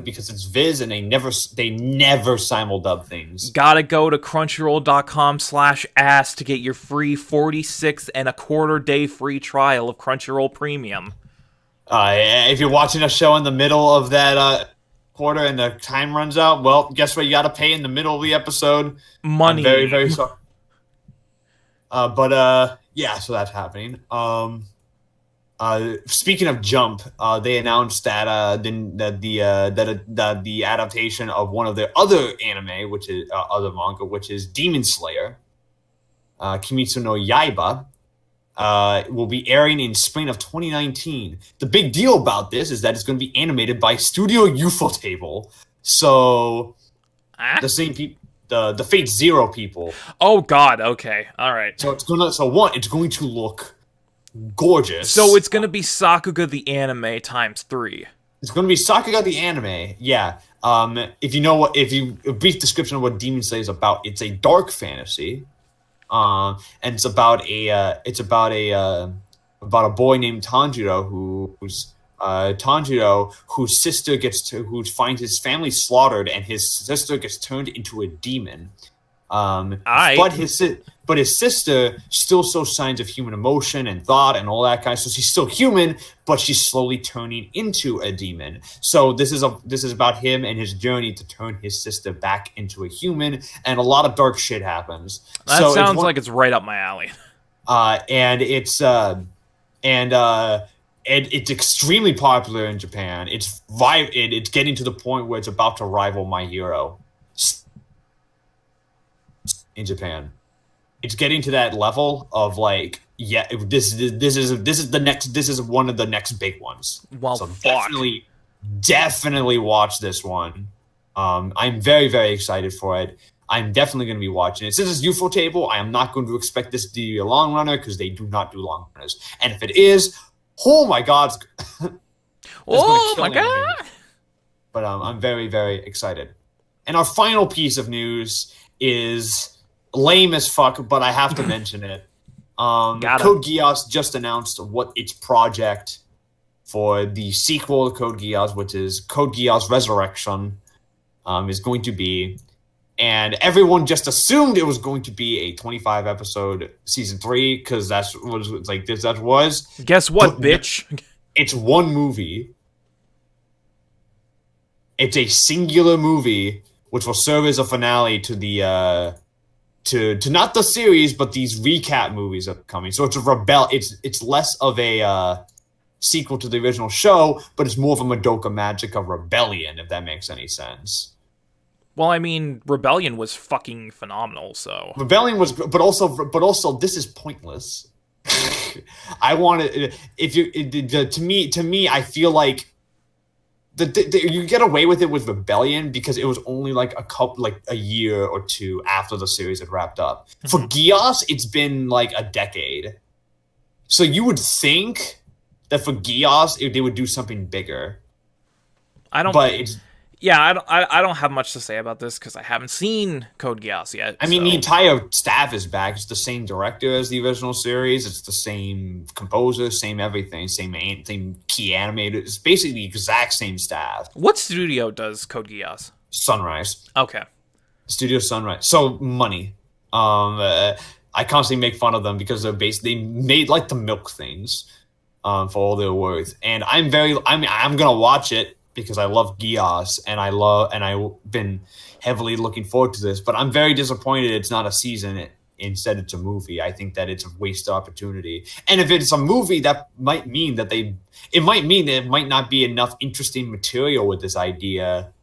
because it's Viz and they never simuldub things. Gotta go to crunchyroll.com/ass to get your free 46.25 day free trial of Crunchyroll Premium. If you're watching a show in the middle of that quarter and the time runs out, well, guess what? You gotta pay in the middle of the episode. Money. I'm very, very sorry. Yeah, so that's happening. Speaking of Jump, they announced that the adaptation of one of their other anime, which is other manga, which is Demon Slayer, Kimetsu no Yaiba, will be airing in spring of 2019. The big deal about this is that it's going to be animated by Studio Ufotable, so the same people. The Fate Zero people. Oh God! Okay, all right. So it's going to look gorgeous. So it's gonna be Sakuga the anime ×3. It's gonna be Sakuga the anime. Yeah. If you a brief description of what Demon Slayer is about, it's a dark fantasy. And it's about a boy named Tanjiro whose sister who finds his family slaughtered and his sister gets turned into a demon. But his sister still shows signs of human emotion and thought and all that kind of stuff. So she's still human, but she's slowly turning into a demon. So this is about him and his journey to turn his sister back into a human, and a lot of dark shit happens. That sounds like it's right up my alley. And it's extremely popular in Japan. It's getting to the point where it's about to rival My Hero in Japan. It's getting to that level of like, yeah, this is one of the next big ones. Well, so definitely watch this one. I'm very, very excited for it. I'm definitely going to be watching it. Since it's Ufotable, I am not going to expect this to be a long runner because they do not do long runners. And if it is, oh my God! Oh my God! But I'm very, very excited. And our final piece of news is lame as fuck, but I have to mention it. Code Geass just announced what its project for the sequel to Code Geass, which is Code Geass Resurrection, is going to be. And everyone just assumed it was going to be a 25 episode season 3 because that's what that was. Guess what, bitch? It's one movie. It's a singular movie which will serve as a finale to the to not the series, but these recap movies that are coming. So it's it's less of a sequel to the original show, but it's more of a Madoka Magica Rebellion, if that makes any sense. Well, I mean, Rebellion was fucking phenomenal, so... Rebellion was... But also, this is pointless. I want it... To me, I feel like... you get away with it with Rebellion because it was only like a year or two after the series had wrapped up. Mm-hmm. For Geass, it's been like a decade. So you would think that for Geass, they would do something bigger. But it's... Yeah, I don't have much to say about this because I haven't seen Code Geass yet. I mean, the entire staff is back. It's the same director as the original series. It's the same composer, same everything, same key animator. It's basically the exact same staff. What studio does Code Geass? Sunrise. Okay. Studio Sunrise. So, money. I constantly make fun of them because they made like the milk things for all their worth. And I'm gonna watch it because I love Geass and I've been heavily looking forward to this, but I'm very disappointed it's not a season. Instead, it's a movie. I think that it's a wasted opportunity. And if it's a movie, that might mean that it might not be enough interesting material with this idea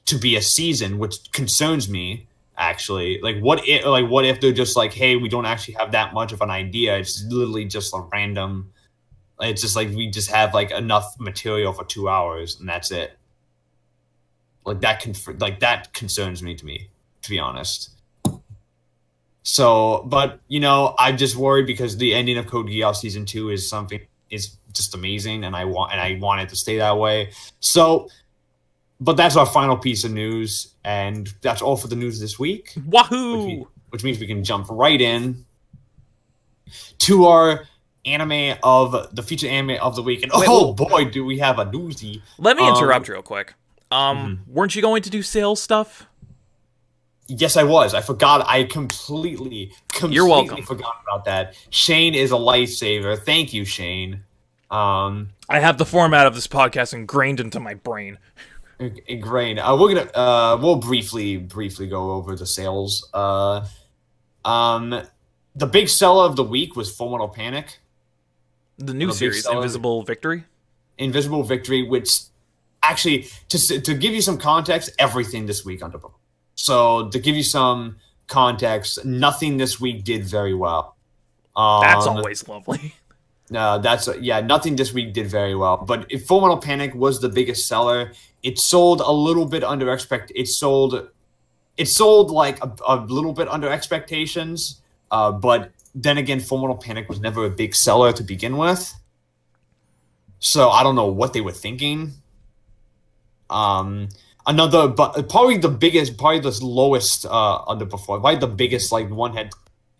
to be a season, which concerns me. Actually, what if they're just like, hey, we don't actually have that much of an idea. It's literally just a random. It's just like we just have like enough material for 2 hours and that's it. That concerns me, to be honest. So, but I'm just worried because the ending of Code Geass season 2 is just amazing, and I want it to stay that way. So, but that's our final piece of news, and that's all for the news this week. Wahoo! Which means we can jump right in to our anime of the featured anime of the week. And Wait, boy, do we have a doozy. Let me interrupt real quick. Weren't you going to do sales stuff? Yes, I was. I forgot. I completely You're welcome. forgot about that. Shane is a lifesaver. Thank you, Shane. I have the format of this podcast ingrained into my brain. Ingrained. We'll briefly go over the sales. The big seller of the week was Full Metal Panic. The new series, Invisible Victory. Invisible Victory, which actually, to give you some context, everything this week underperformed. So to give you some context, nothing this week did very well. That's always lovely. Nothing this week did very well. But if Full Metal Panic was the biggest seller, it sold a little bit under It sold like a little bit under expectations. But then again, Full Metal Panic was never a big seller to begin with. So I don't know what they were thinking. Probably the lowest underperformed. Probably the biggest, like one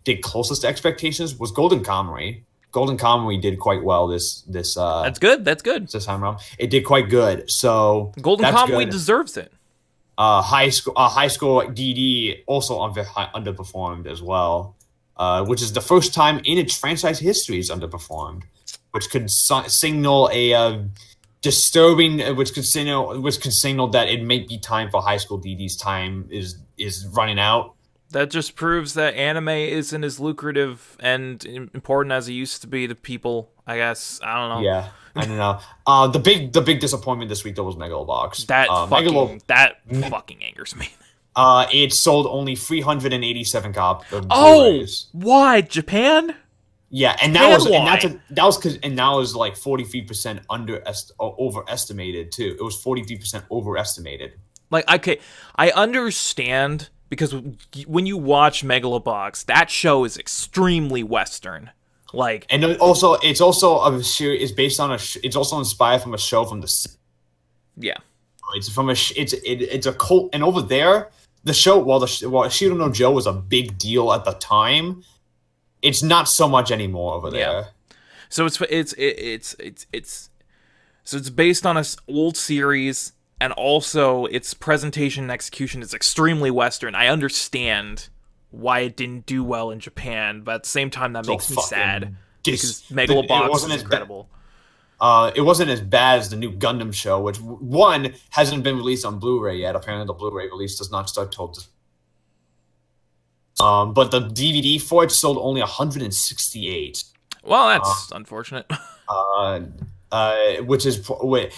did closest to expectations was Golden Kamuy. Golden Kamuy did quite well this. That's good. This time around, it did quite good. So Golden Kamuy deserves it. High score DD also underperformed as well, which is the first time in its franchise history it's underperformed, which could signal a disturbing, which could signal that it may be time for High School DD's time is running out. That just proves that anime isn't as lucrative and important as it used to be to people, I guess. I don't know. Yeah, I don't know. The big disappointment this week though was Megalobox. That fucking angers me. It sold only 387 copies. Why Japan? Yeah, and that was like 43% overestimated too. It was 43% overestimated. Like, okay, I understand. Because when you watch Megalobox, that show is extremely Western, like, and also it's also a series. It's based on it's also inspired from a show from the. Yeah, it's from it's a cult, and over there, the show while Shiro no Joe was a big deal at the time, it's not so much anymore over there. Yeah. So it's based on an old series. And also, its presentation and execution is extremely Western. I understand why it didn't do well in Japan, but at the same time, that makes me sad. Because Megalobox is incredible. It wasn't as bad as the new Gundam show, which, one, hasn't been released on Blu-ray yet. Apparently, the Blu-ray release does not start till... but the DVD for it sold only 168. Well, that's unfortunate. Which is Gundam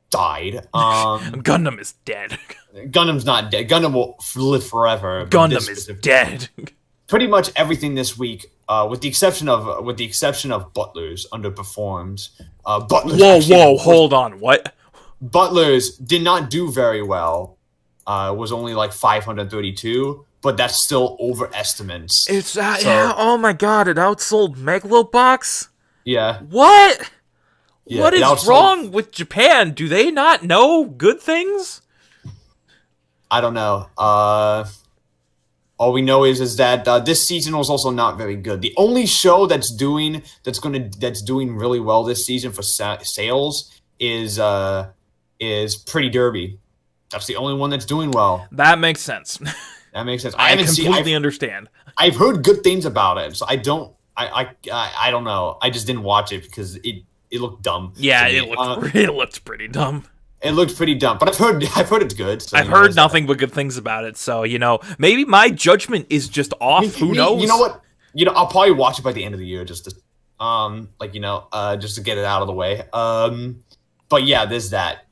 died. Gundam is dead. Gundam's not dead. Gundam will live forever. Gundam is dead. Pretty much everything this week, with the exception of Butlers, underperformed. Whoa! Hold on. What? Butlers did not do very well. Was only like 532. But that's still overestimates. It's yeah. Oh my god! It outsold Megalobox. Yeah. What? Yeah, what is wrong with Japan? Do they not know good things? I don't know. All we know is that this season was also not very good. The only show that's doing really well this season for sales is Pretty Derby. That's the only one that's doing well. That makes sense. That makes sense. I completely understand. I've heard good things about it, so I don't know. I just didn't watch it because it looked dumb. Yeah, it looked pretty dumb. It looked pretty dumb, but I've heard it's good. So I've heard nothing but good things about it. So maybe my judgment is just off. Who knows? You know what? I'll probably watch it by the end of the year, just to just to get it out of the way. But yeah, there's that.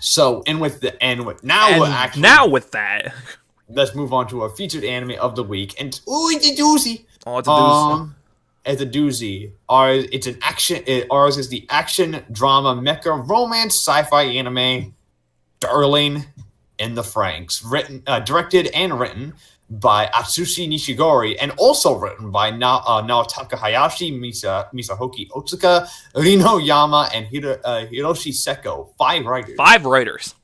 So with that. Let's move on to our featured anime of the week, and it's a doozy. Oh, it's a doozy. It's a doozy. Ours is the action drama mecha romance sci-fi anime, Darling in the Franxx, directed and written by Atsushi Nishigori, and also written by Naotaka Hayashi, Misahoki Otsuka, Rino Yama, and Hiroshi Seko. 5 writers.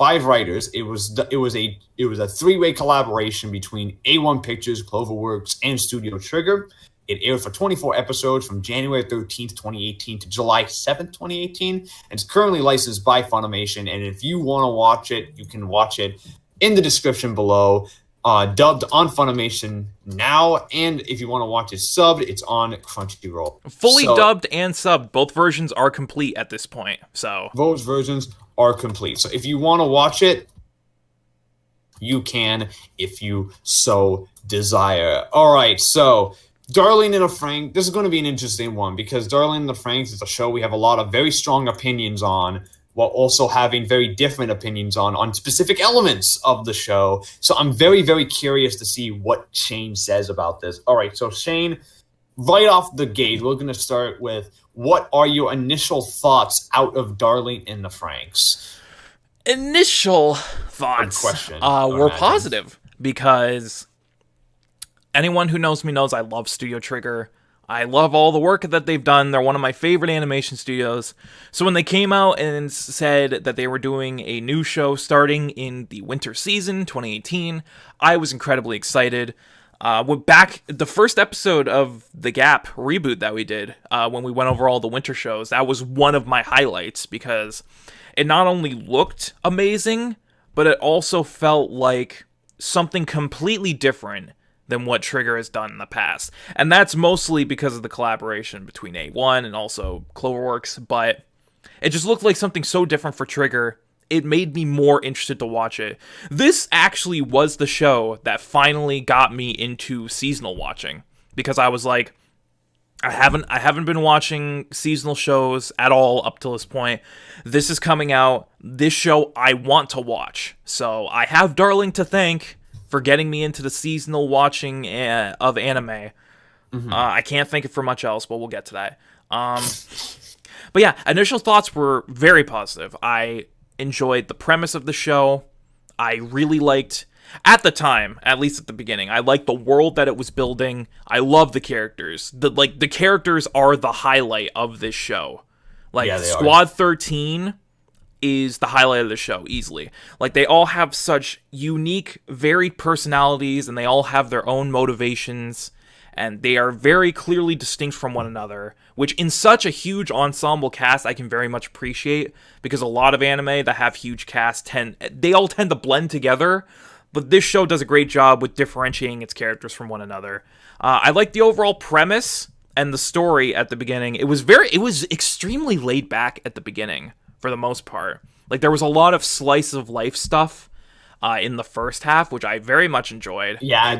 5 writers. It was a 3-way collaboration between A1 Pictures, Cloverworks, and Studio Trigger. It aired for 24 episodes from January 13th, 2018 to July 7th, 2018. And it's currently licensed by Funimation. And if you want to watch it, you can watch it in the description below, dubbed on Funimation now. And if you want to watch it subbed, it's on Crunchyroll. Fully dubbed and subbed. Both versions are complete at this point. So those versions are complete. So if you want to watch it, you can if you so desire. All right, so Darling in the Franxx, this is going to be an interesting one because Darling in the Franxx is a show we have a lot of very strong opinions on, while also having very different opinions on specific elements of the show. So I'm very, very curious to see what Shane says about this. All right, so Shane, right off the gate, we're going to start with, what are your initial thoughts out of Darling in the Franxx? Initial thoughts were positive because anyone who knows me knows I love Studio Trigger. I love all the work that they've done. They're one of my favorite animation studios. So when they came out and said that they were doing a new show starting in the winter season, 2018, I was incredibly excited. Back the first episode of the G.A.P reboot that we did, when we went over all the winter shows, that was one of my highlights because it not only looked amazing, but it also felt like something completely different than what Trigger has done in the past. And that's mostly because of the collaboration between A1 and also Cloverworks, but it just looked like something so different for Trigger. It made me more interested to watch it. This actually was the show that finally got me into seasonal watching, because I was like, I haven't been watching seasonal shows at all up till this point. This is coming out. This show I want to watch. So I have Darling to thank for getting me into the seasonal watching of anime. Mm-hmm. I can't thank it for much else, but we'll get to that. But yeah, initial thoughts were very positive. I enjoyed the premise of the show. I really liked, at the time, at least at the beginning, I liked the world that it was building. I love the characters. The characters are the highlight of this show. Squad 13 is the highlight of the show, easily. Like, they all have such unique, varied personalities, and they all have their own motivations, and they are very clearly distinct from one another, which in such a huge ensemble cast I can very much appreciate, because a lot of anime that have huge casts they all tend to blend together, but this show does a great job with differentiating its characters from one another. I like the overall premise and the story at the beginning. It was extremely laid back at the beginning, for the most part. Like, there was a lot of slice of life stuff in the first half, which I very much enjoyed. Yeah,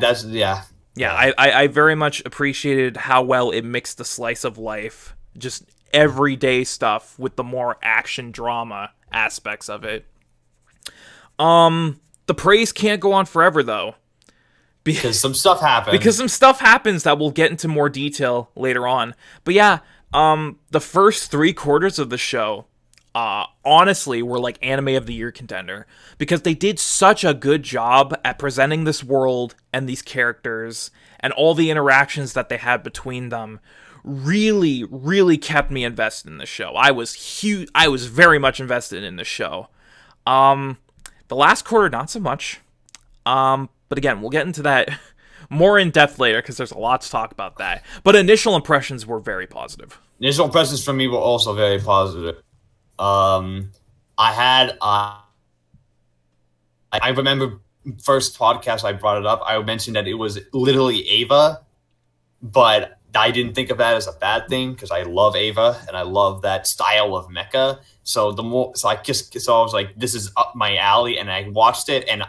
I very much appreciated how well it mixed the slice of life, just everyday stuff, with the more action drama aspects of it. The praise can't go on forever, though. Because some stuff happens. Because some stuff happens that we'll get into more detail later on. But yeah, the first 3/4 of the show, honestly, were like Anime of the Year contender, because they did such a good job at presenting this world and these characters, and all the interactions that they had between them really, really kept me invested in the show. I was very much invested in the show. The last quarter, not so much. But again, we'll get into that more in depth later, because there's a lot to talk about that. But initial impressions were very positive. Initial impressions for me were also very positive. I remember first podcast I brought it up, I mentioned that it was literally Ava, but I didn't think of that as a bad thing, because I love Ava and I love that style of mecha. So I was like, this is up my alley, and I watched it, and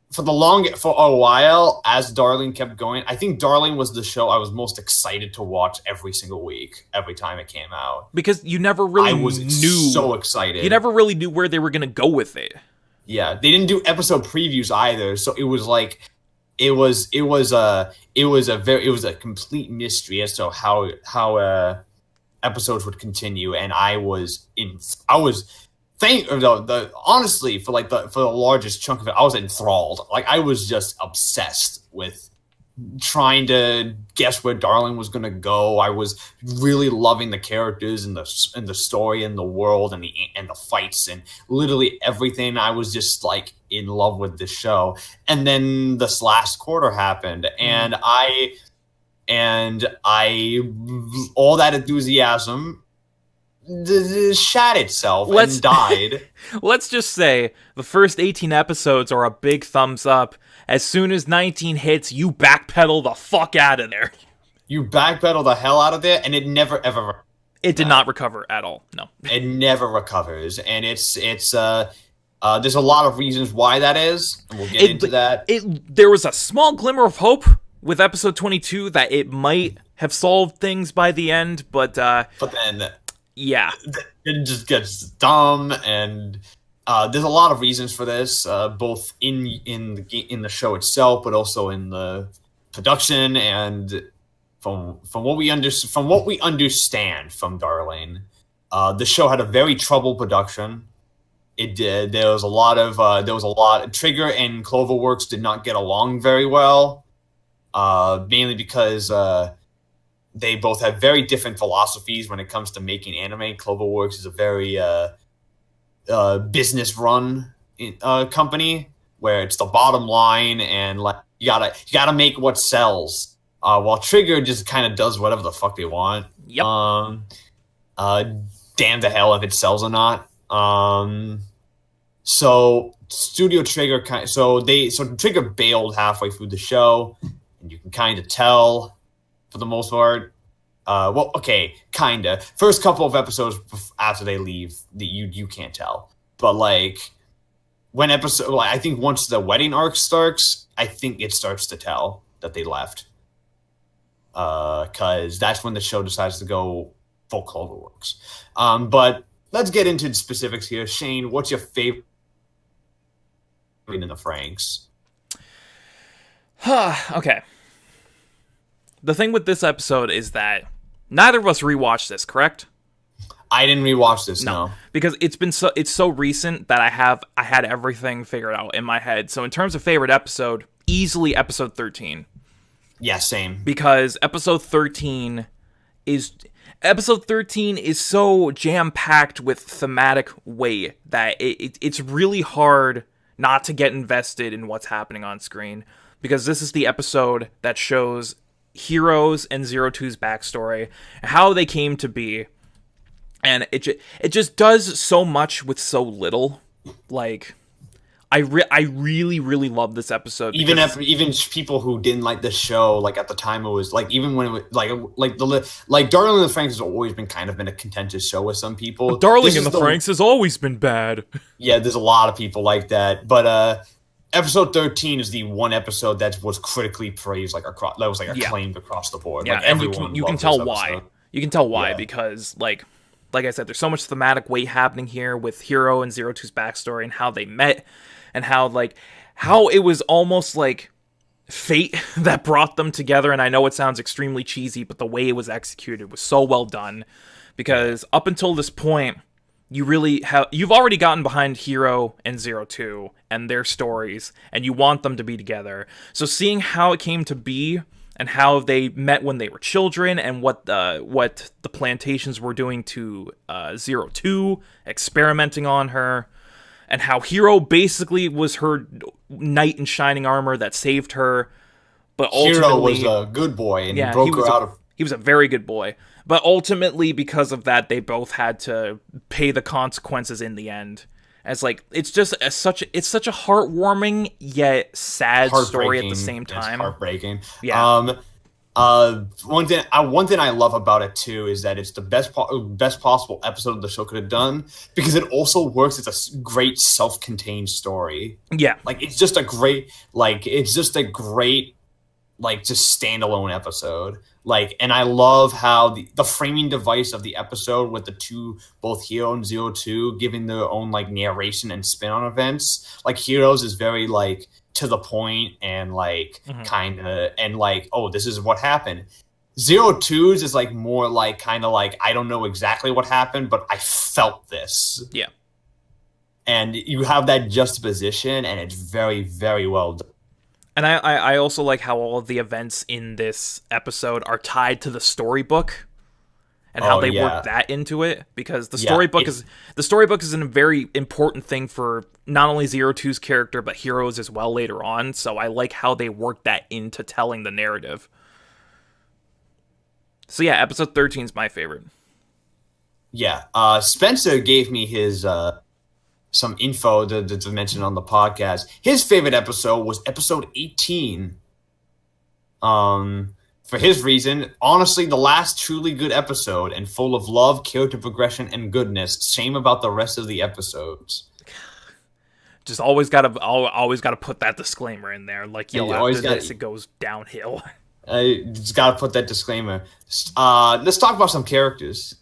for a while, as Darling kept going, I think Darling was the show I was most excited to watch every single week, every time it came out. Because you never really knew. I was so excited. You never really knew where they were going to go with it. Yeah, they didn't do episode previews either, so it was like, it was a complete mystery as to how episodes would continue, and honestly, for the largest chunk of it, I was enthralled. Like, I was just obsessed with trying to guess where Darling was gonna go. I was really loving the characters and the story and the world and the fights and literally everything. I was just like in love with the show. And then this last quarter happened, and I all that enthusiasm shat itself and died. Let's just say the first 18 episodes are a big thumbs up. As soon as 19 hits, you backpedal the fuck out of there. You backpedal the hell out of there, and it never ever. It did not recover at all. No, it never recovers, and it's there's a lot of reasons why that is, and we'll get into that. There was a small glimmer of hope with episode 22 that it might have solved things by the end, but then yeah, it just gets dumb, and there's a lot of reasons for this, both in the show itself, but also in the production, and from what we understand from Darling, the show had a very troubled production. It did. There was a lot. Trigger and Cloverworks did not get along very well, mainly because they both have very different philosophies when it comes to making anime. Cloverworks is a very business run company where it's the bottom line, and like you gotta make what sells. While Trigger just kind of does whatever the fuck they want. Yep. Damn the hell if it sells or not. So Studio Trigger Trigger bailed halfway through the show, and you can kind of tell for the most part. Well, okay, kinda. First couple of episodes after they leave, you can't tell. But like I think once the wedding arc starts, I think it starts to tell that they left. Because that's when the show decides to go full Cloverworks. But let's get into the specifics here. Shane, what's your favorite in the FranXX? Okay. The thing with this episode is that neither of us rewatched this, correct? I didn't rewatch this, no. Because it's so recent that I had everything figured out in my head. So in terms of favorite episode, easily episode 13. Yeah, same. Because episode 13 is so jam-packed with thematic weight that it's really hard not to get invested in what's happening on screen. Because this is the episode that shows Hiro's and Zero Two's backstory, how they came to be, and it just does so much with so little. Like, I really love this episode. Even people who didn't like the show, like at the time, it was like, even when it was like Darling in the FranXX has always been a contentious show with some people. But Darling in the FranXX has always been bad. Yeah, there's a lot of people like that, but episode 13 is the one episode that was critically praised, acclaimed across the board. Yeah, like, and you can tell why. You can tell why, Yeah. because like I said, there's so much thematic weight happening here with Hiro and Zero Two's backstory and how they met, and how it was almost like fate that brought them together. And I know it sounds extremely cheesy, but the way it was executed was so well done, because up until this point, you've already gotten behind Hiro and Zero Two and their stories, and you want them to be together. So seeing how it came to be, and how they met when they were children, and what the plantations were doing to Zero Two, experimenting on her, and how Hiro basically was her knight in shining armor that saved her, but ultimately Hiro was a good boy, and he broke her out of. He was a very good boy, but ultimately because of that, they both had to pay the consequences in the end. As like, it's just such a heartwarming yet sad story at the same time. It's heartbreaking. Yeah. One thing I love about it too is that it's the best possible episode the show could have done, because it also works as a great self-contained story. Yeah. Like it's just a great just standalone episode. Like, and I love how the framing device of the episode with the two, both Hiro and Zero Two, giving their own like narration and spin on events. Like Hiro's is very like to the point and like kind of, and like, oh, this is what happened. Zero Two's is like more like kind of like, I don't know exactly what happened, but I felt this. Yeah. And you have that juxtaposition, and it's very, very well done. And I also like how all of the events in this episode are tied to the storybook and how Oh they yeah, work that into it, because yeah. the storybook is a very important thing for not only Zero Two's character but Hiro's as well later on. So I like how they work that into telling the narrative. So yeah, episode 13 is my favorite. Yeah. Spencer gave me his some info to mention on the podcast. His favorite episode was episode 18. For his reason, honestly, the last truly good episode and full of love, character progression, and goodness. Shame about the rest of the episodes. Just always gotta put that disclaimer in there. Like, yo, after this, it goes downhill. Just gotta put that disclaimer. Let's talk about some characters.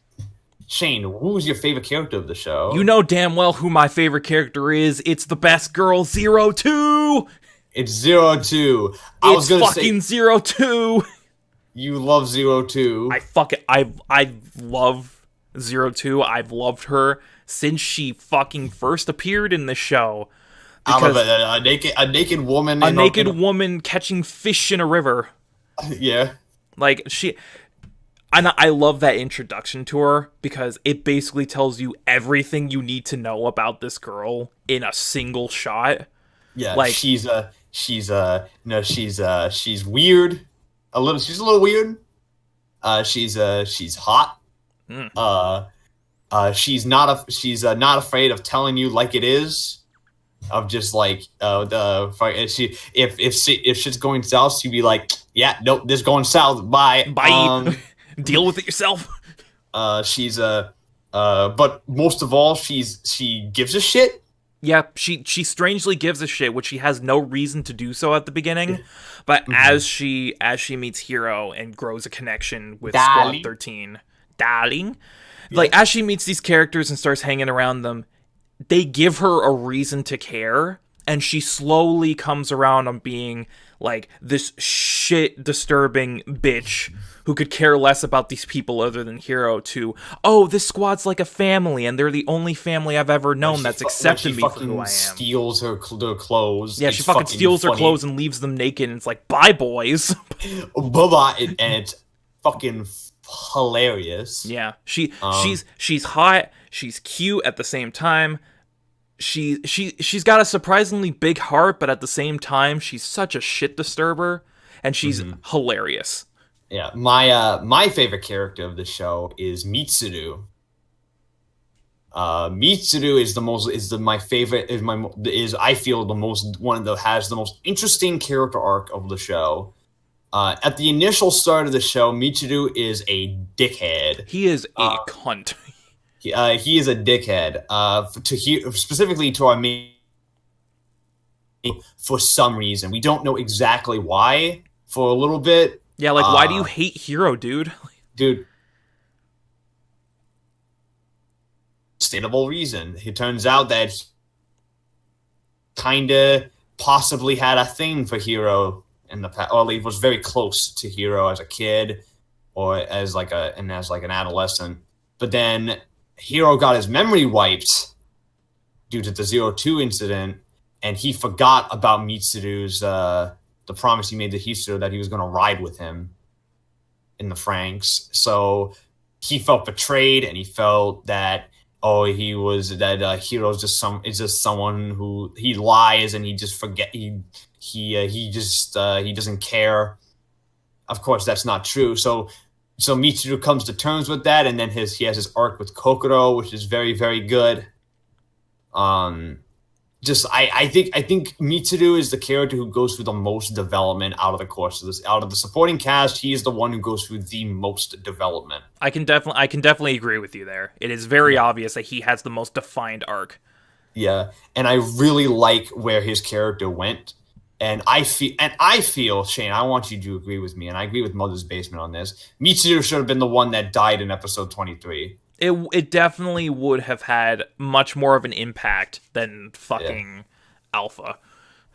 Shane, who's your favorite character of the show? You know damn well who my favorite character is. It's the best girl, Zero Two. It's Zero Two. It's fucking Zero Two. You love Zero Two. I love Zero Two. I've loved her since she fucking first appeered in the show. Because a naked woman. A naked woman catching fish in a river. Yeah. Like, and I love that introduction to her because it basically tells you everything you need to know about this girl in a single shot. Yeah, like she's weird. She's a little weird. She's hot. She's not afraid of telling you like it is. Of just like if shit's going south, she'd be like, yeah, nope, this going south. Bye. Deal with it yourself. But most of all, she gives a shit. Yeah, she strangely gives a shit, which she has no reason to do so at the beginning. But as she meets Hiro and grows a connection with Squad 13, darling, like as she meets these characters and starts hanging around them, they give her a reason to care, and she slowly comes around on being like this shit disturbing bitch who could care less about these people other than Hiro to, oh, this squad's like a family and they're the only family I've ever known that's accepted me for who I am. Steals her clothes. Yeah, she fucking steals her clothes and leaves them naked, and it's like, bye boys. Bye-bye, and it's fucking hilarious. Yeah, she's hot, she's cute at the same time. She's got a surprisingly big heart, but at the same time, she's such a shit disturber, and she's hilarious. Yeah, my favorite character of the show is Mitsuru. Mitsuru I feel the most one that has the most interesting character arc of the show. At the initial start of the show, Mitsuru is a dickhead. He is a cunt. He is a dickhead. Specifically to our main, for some reason. We don't know exactly why for a little bit. Yeah, like, why do you hate Hiro, dude? Dude. Stateable reason. It turns out that he kinda possibly had a thing for Hiro in the past, or he was very close to Hiro as a kid, or as an adolescent. But then Hiro got his memory wiped due to the 02 incident, and he forgot about Mitsuru's the promise he made to Hiro that he was going to ride with him in the FranXX. So he felt betrayed, and he felt that Hiro's just someone who he lies and he just he doesn't care. Of course, that's not true. So Mitsuru comes to terms with that, and then he has his arc with Kokoro, which is very, very good. I think Mitsuru is the character who goes through the most development out of the course of this. Out of the supporting cast, he is the one who goes through the most development. I can definitely agree with you there. It is very obvious that he has the most defined arc. Yeah, and I really like where his character went. And I feel, Shane, I want you to agree with me, and I agree with Mother's Basement on this. Mitsuru should have been the one that died in episode 23. It definitely would have had much more of an impact than fucking Alpha.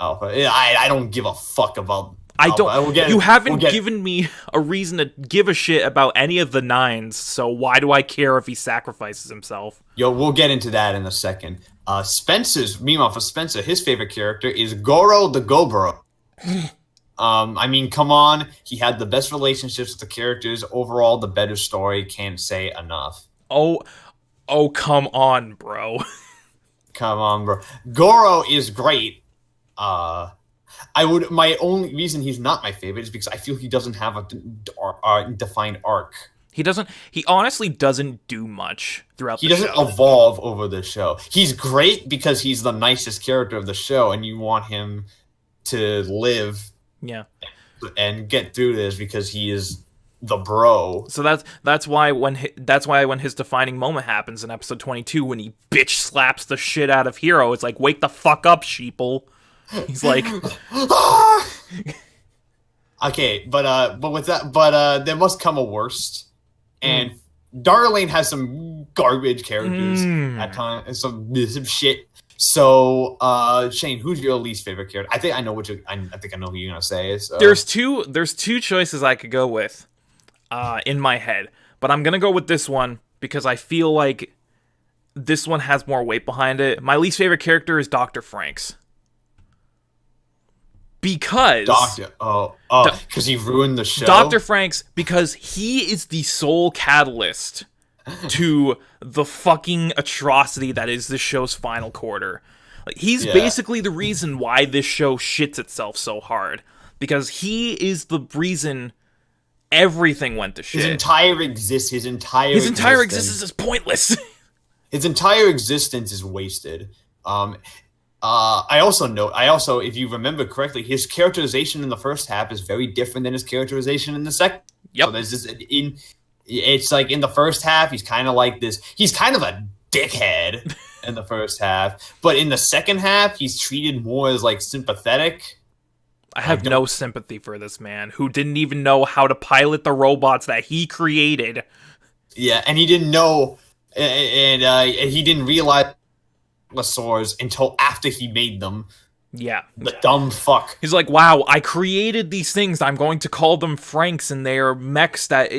Yeah, I don't give a fuck about Alpha. You haven't given me a reason to give a shit about any of the nines, so why do I care if he sacrifices himself? Yo, we'll get into that in a second. Meanwhile, for Spencer, his favorite character is Goro the Gobro. I mean, come on. He had the best relationships with the characters. Overall, the better story. Can't say enough. Oh, oh, come on, bro. Come on, bro. Goro is great. I would. My only reason he's not my favorite is because I feel he doesn't have a defined arc. He honestly doesn't do much throughout He the doesn't show. evolve over the show. He's great because he's the nicest character of the show, and you want him to live Yeah. and get through this because he is the bro. So that's why when his defining moment happens in episode 22 when he bitch slaps the shit out of Hiro, it's like, wake the fuck up, sheeple. He's like, Okay, but with that, but there must come a worst, and Darlene has some garbage characters at times, some shit. So, Shane, who's your least favorite character? I think I know I think I know who you're gonna say. So. there's two choices I could go with, in my head, but I'm gonna go with this one because I feel like this one has more weight behind it. My least favorite character is Dr. FranXX. Because because he ruined the show. Dr. FranXX, because he is the sole catalyst to the fucking atrocity that is this show's final quarter. Like, he's basically the reason why this show shits itself so hard, because he is the reason everything went to shit. His entire existence is pointless. His entire existence is wasted. I also, if you remember correctly, his characterization in the first half is very different than his characterization in the second. Yep. So there's this it's like in the first half, he's kind of like this. He's kind of a dickhead in the first half, but in the second half, he's treated more as like sympathetic. I have no sympathy for this man who didn't even know how to pilot the robots that he created. Yeah, and he didn't know, and he didn't realize dinosaurs until after he made them. Yeah. The dumb fuck. He's like, wow, I created these things. I'm going to call them FranXX, and they're mechs that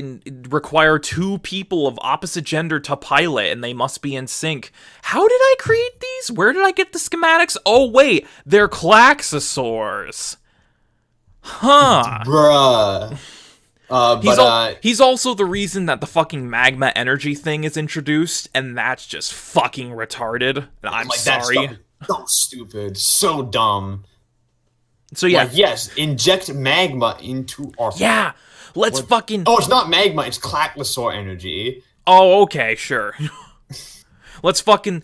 require two people of opposite gender to pilot, and they must be in sync. How did I create these? Where did I get the schematics? Oh, wait, they're Klaxosaurs. Huh. Bruh. He's also the reason that the fucking magma energy thing is introduced, and that's just fucking retarded. And I'm sorry. So stupid, so dumb. So yeah, yes, inject magma into our. Yeah, fucking. Oh, it's not magma; it's Klaxosaur energy. Oh, okay, sure. let's fucking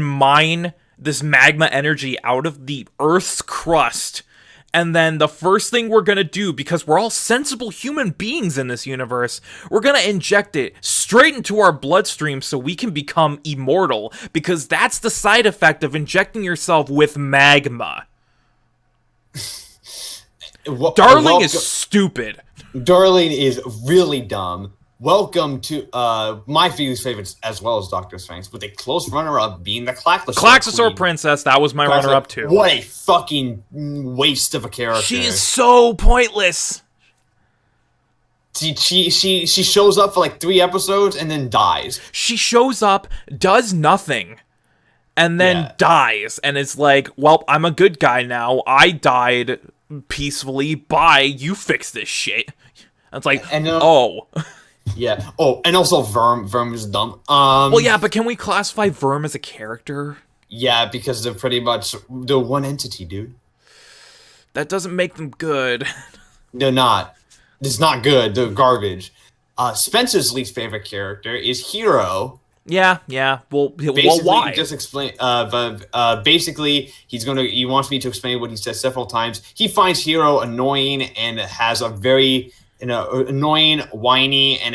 mine this magma energy out of the Earth's crust. And then the first thing we're gonna do, because we're all sensible human beings in this universe, we're gonna inject it straight into our bloodstream so we can become immortal, because that's the side effect of injecting yourself with magma. Darling is stupid. Darling is really dumb. Welcome to my least favorites as well as Dr. FranXX, with a close runner-up being the Klaxosaur Princess. That was my runner-up too. What a fucking waste of a character. She is so pointless. She shows up for like 3 episodes and then dies. She shows up, does nothing, and then dies, and it's like, well, I'm a good guy now. I died peacefully. Bye. You fix this shit. And it's like, oh. Yeah. Oh, and also Verm is dumb. Well, yeah, but can we classify Verm as a character? Yeah, because they're pretty much one entity, dude. That doesn't make them good. They're not. It's not good. They're garbage. Spencer's least favorite character is Hiro. Yeah. Well, why? Just explain. Basically, he wants me to explain what he says several times. He finds Hiro annoying and has a very annoying, whiny, and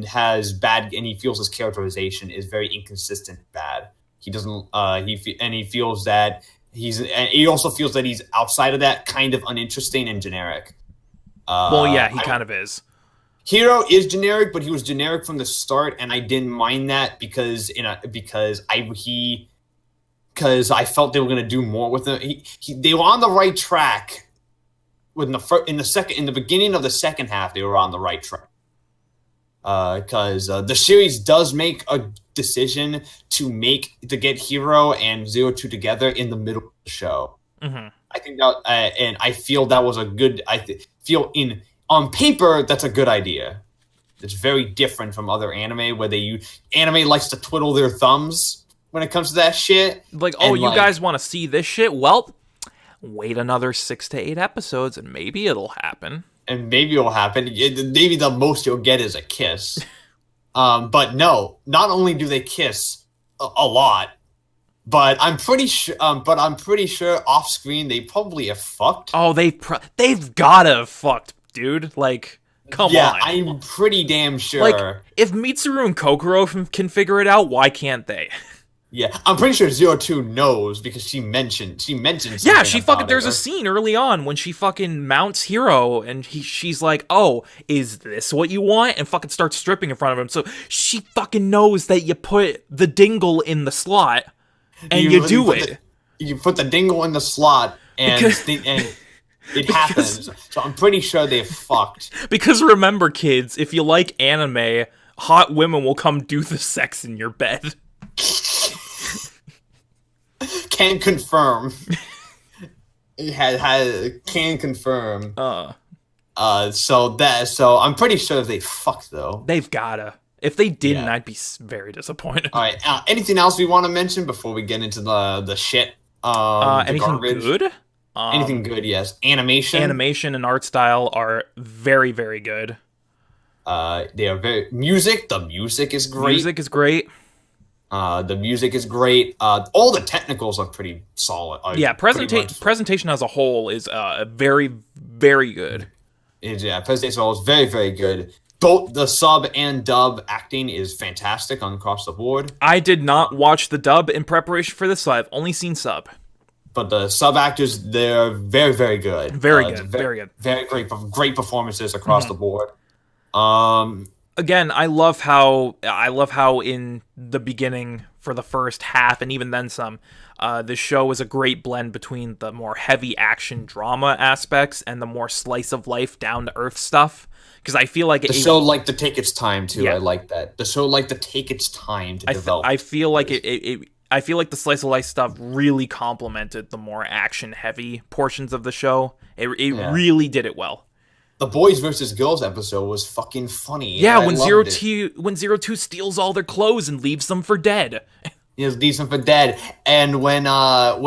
has bad. And he feels his characterization is very inconsistent, bad. He doesn't. He feels that he also feels that he's outside of that, kind of uninteresting and generic. Well, yeah, he kind of is. Hiro is generic, but he was generic from the start, and I didn't mind that because I felt they were going to do more with him. They were on the right track. In the beginning of the second half, they were on the right track. Because the series does make a decision to get Hiro and 02 together in the middle of the show. Mm-hmm. I think that, and I feel that was a good. Feel in on paper that's a good idea. It's very different from other anime where anime likes to twiddle their thumbs when it comes to that shit. Like, oh, you guys want to see this shit? Well, wait another 6 to 8 episodes and maybe it'll happen. And maybe it'll happen. Maybe the most you'll get is a kiss. But no, not only do they kiss a lot, but I'm pretty sure. Off screen they probably have fucked. Oh, they've gotta have fucked, dude. Like, come on. Yeah, I'm pretty damn sure. Like, if Mitsuru and Kokoro can figure it out, why can't they? Yeah, I'm pretty sure 02 knows because she mentioned. Yeah, she fucking. There's a scene early on when she fucking mounts Hiro and she's like, "Oh, is this what you want?" And fucking starts stripping in front of him. So she fucking knows that you put the dingle in the slot and you do it. You put the dingle in the slot and it happens. So I'm pretty sure they fucked. Because remember, kids, if you like anime, hot women will come do the sex in your bed. Can confirm. Can confirm. So I'm pretty sure they fucked though. They've gotta. If they didn't, I'd be very disappointed. All right. Anything else we want to mention before we get into the shit? Anything garbage? Good? Anything good? Yes. Animation and art style are very, very good. They are very music. The music is great. Music is great. The music is great. All the technicals are pretty solid. Presentation as a whole is very, very good. Presentation is very, very good. Both the sub and dub acting is fantastic across the board. I did not watch the dub in preparation for this, so I've only seen sub. But the sub actors, they're very, very good. Very good. Very good. Very great performances across the board. Again, I love how in the beginning for the first half and even then some, the show is a great blend between the more heavy action drama aspects and the more slice of life down to earth stuff. Because I feel like the show liked to take its time too. Yeah. I like that. The show liked to take its time to develop. I feel like I feel like the slice of life stuff really complemented the more action heavy portions of the show. It really did it well. The boys versus girls episode was fucking funny. Yeah, when 02 steals all their clothes and leaves them for dead. Yeah, leaves them for dead. And when the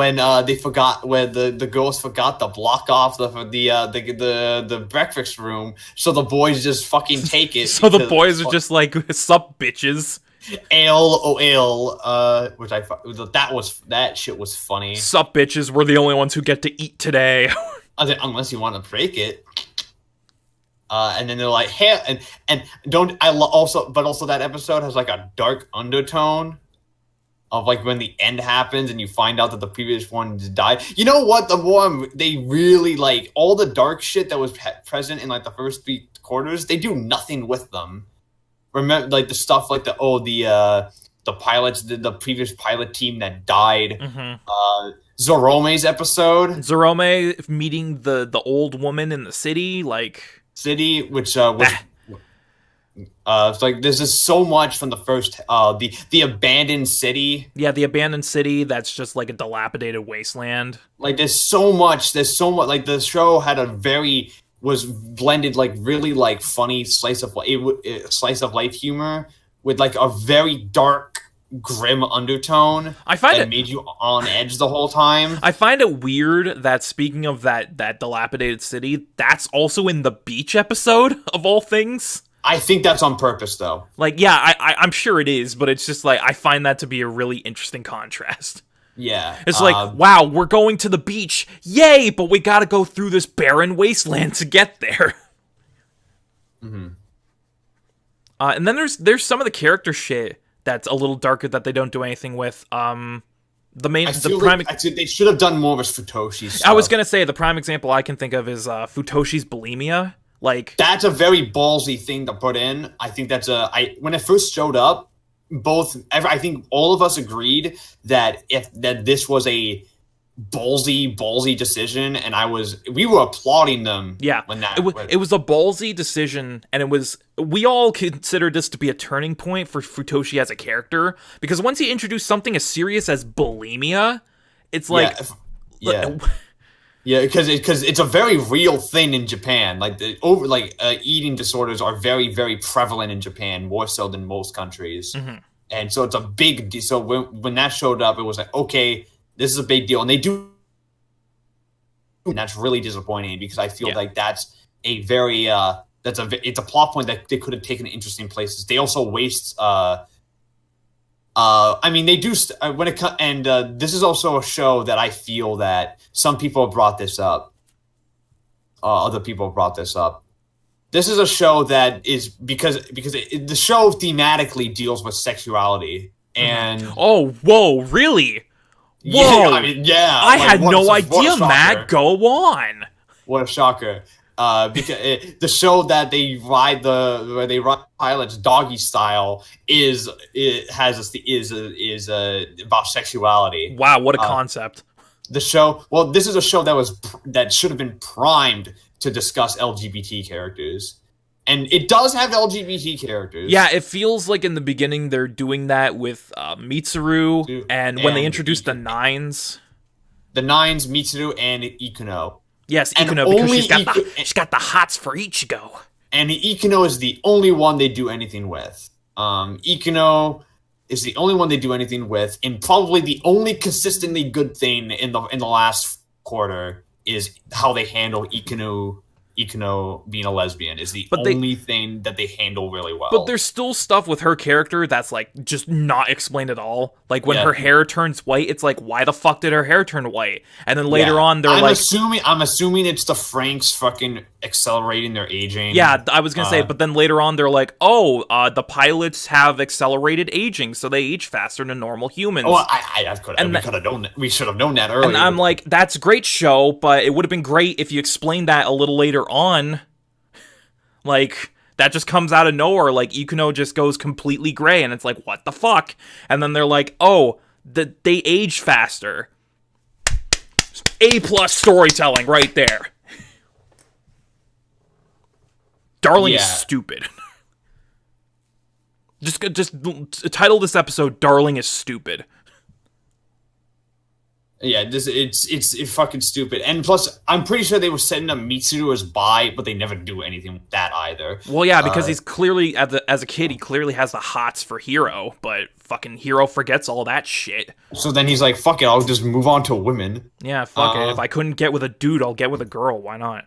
girls forgot to block off the breakfast room, so the boys just fucking take it. So the boys are just like, "Sup, bitches." Which that shit was funny. Sup, bitches? We're the only ones who get to eat today. Unless you want to break it. And then they're like, "Hey," also that episode has like a dark undertone of like when the end happens and you find out that the previous one died. You know what? The more they really like all the dark shit that was present in like the first 3 quarters, they do nothing with them. Remember, like the stuff like the pilots, the previous pilot team that died. Mm-hmm. Zorome's episode. Zorome meeting the old woman in the city, which was. It's like there's just so much from the first the abandoned city. Yeah, the abandoned city that's just like a dilapidated wasteland. Like there's so much like the show had was blended like really like funny slice of life humor with like a very dark grim undertone. I find it made you on edge the whole time. I find it weird that speaking of that dilapidated city, that's also in the beach episode of all things. I think that's on purpose, though. Like, yeah, I'm sure it is, but it's just like I find that to be a really interesting contrast. Yeah. It's like, wow, we're going to the beach. Yay, but we gotta go through this barren wasteland to get there. Mm-hmm. And then there's some of the character shit that's a little darker that they don't do anything with. They should have done more with Futoshi's stuff. I was gonna say, the prime example I can think of is Futoshi's bulimia. Like, that's a very ballsy thing to put in. I think when it first showed up, I think all of us agreed that this was a ballsy decision, and we were applauding them. Yeah, when it was a ballsy decision, and we all considered this to be a turning point for Futoshi as a character, because once he introduced something as serious as bulimia, it's like, Yeah, because it's a very real thing in Japan. Like eating disorders are very, very prevalent in Japan, more so than most countries. Mm-hmm. And so it's a big deal. So when that showed up, it was like, okay, this is a big deal, and they do. And that's really disappointing because I feel like that's a very it's a plot point that they could have taken interesting places. They also waste. I mean, they do when it comes, and this is also a show that I feel that some people have brought this up. Other people have brought this up. This is a show that is because the show thematically deals with sexuality and oh, whoa, really? Whoa! Yeah, I mean, yeah. I had no idea, Matt. Go on. What a shocker! Because the show that they ride pilots doggy style is about sexuality. Wow, what a concept! The show. Well, this is a show that should have been primed to discuss LGBT characters. And it does have LGBT characters. Yeah, it feels like in the beginning they're doing that with Mitsuru, and when they introduced the Nines. The Nines, Mitsuru, and Ikuno. Yes, Ikuno, because she's got the hots for Ichigo. And Ikuno is the only one they do anything with. Ikuno is the only one they do anything with, and probably the only consistently good thing in the last quarter is how they handle Ikuno being a lesbian is the only thing that they handle really well. But there's still stuff with her character that's like just not explained at all. Like when her hair turns white, it's like, why the fuck did her hair turn white? And then later on, they're I'm assuming it's the FranXX fucking accelerating their aging. Yeah, I was gonna say, but then later on, they're like, the pilots have accelerated aging, so they age faster than normal humans. Oh, we should have known that earlier. And I'm like, that's a great show, but it would have been great if you explained that a little later on. Like, that just comes out of nowhere. Like, Ikuno just goes completely gray, and it's like, what the fuck? And then they're like, they age faster. A+ storytelling right there. Darling is stupid. Just title this episode, Darling is Stupid. Yeah, it's fucking stupid. And plus, I'm pretty sure they were setting up Mitsuru as bi, but they never do anything with that either. Well, yeah, because he's clearly, as a kid, he clearly has the hots for Hiro, but fucking Hiro forgets all that shit. So then he's like, fuck it, I'll just move on to women. Yeah, fuck it. If I couldn't get with a dude, I'll get with a girl. Why not?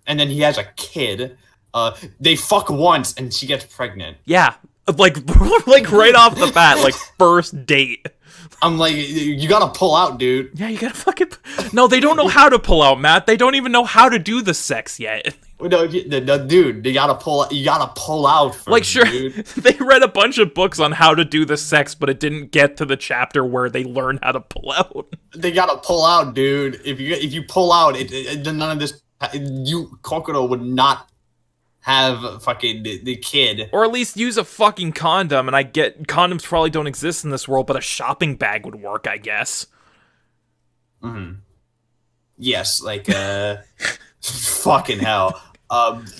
And then he has a kid. They fuck once, and she gets pregnant. Yeah, like right off the bat, like first date. I'm like, you gotta pull out, dude. Yeah, you gotta fucking... No, they don't know how to pull out, Matt. They don't even know how to do the sex yet. No, dude, you gotta pull out first, like, sure, dude. They read a bunch of books on how to do the sex, but it didn't get to the chapter where they learn how to pull out. They gotta pull out, dude. If you pull out, none of this... Kokoro would not have fucking the kid. Or at least use a fucking condom, and I get condoms probably don't exist in this world, but a shopping bag would work, I guess. Mm-hmm. Yes, like, fucking hell.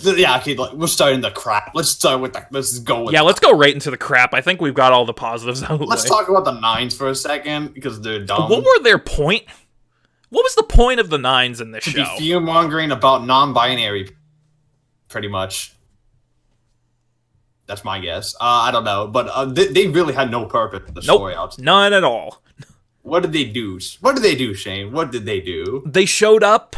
Yeah, okay, we're starting the crap. Let's go with let's go right into the crap. I think we've got all the positives out of the way. Let's talk about the Nines for a second, because they're dumb. What were their point? What was the point of the Nines in this show? To be fear-mongering about non-binary, pretty much. That's my guess. I don't know, but they really had no purpose in the story outside. None at all. What did they do, Shane? What did they do? They showed up.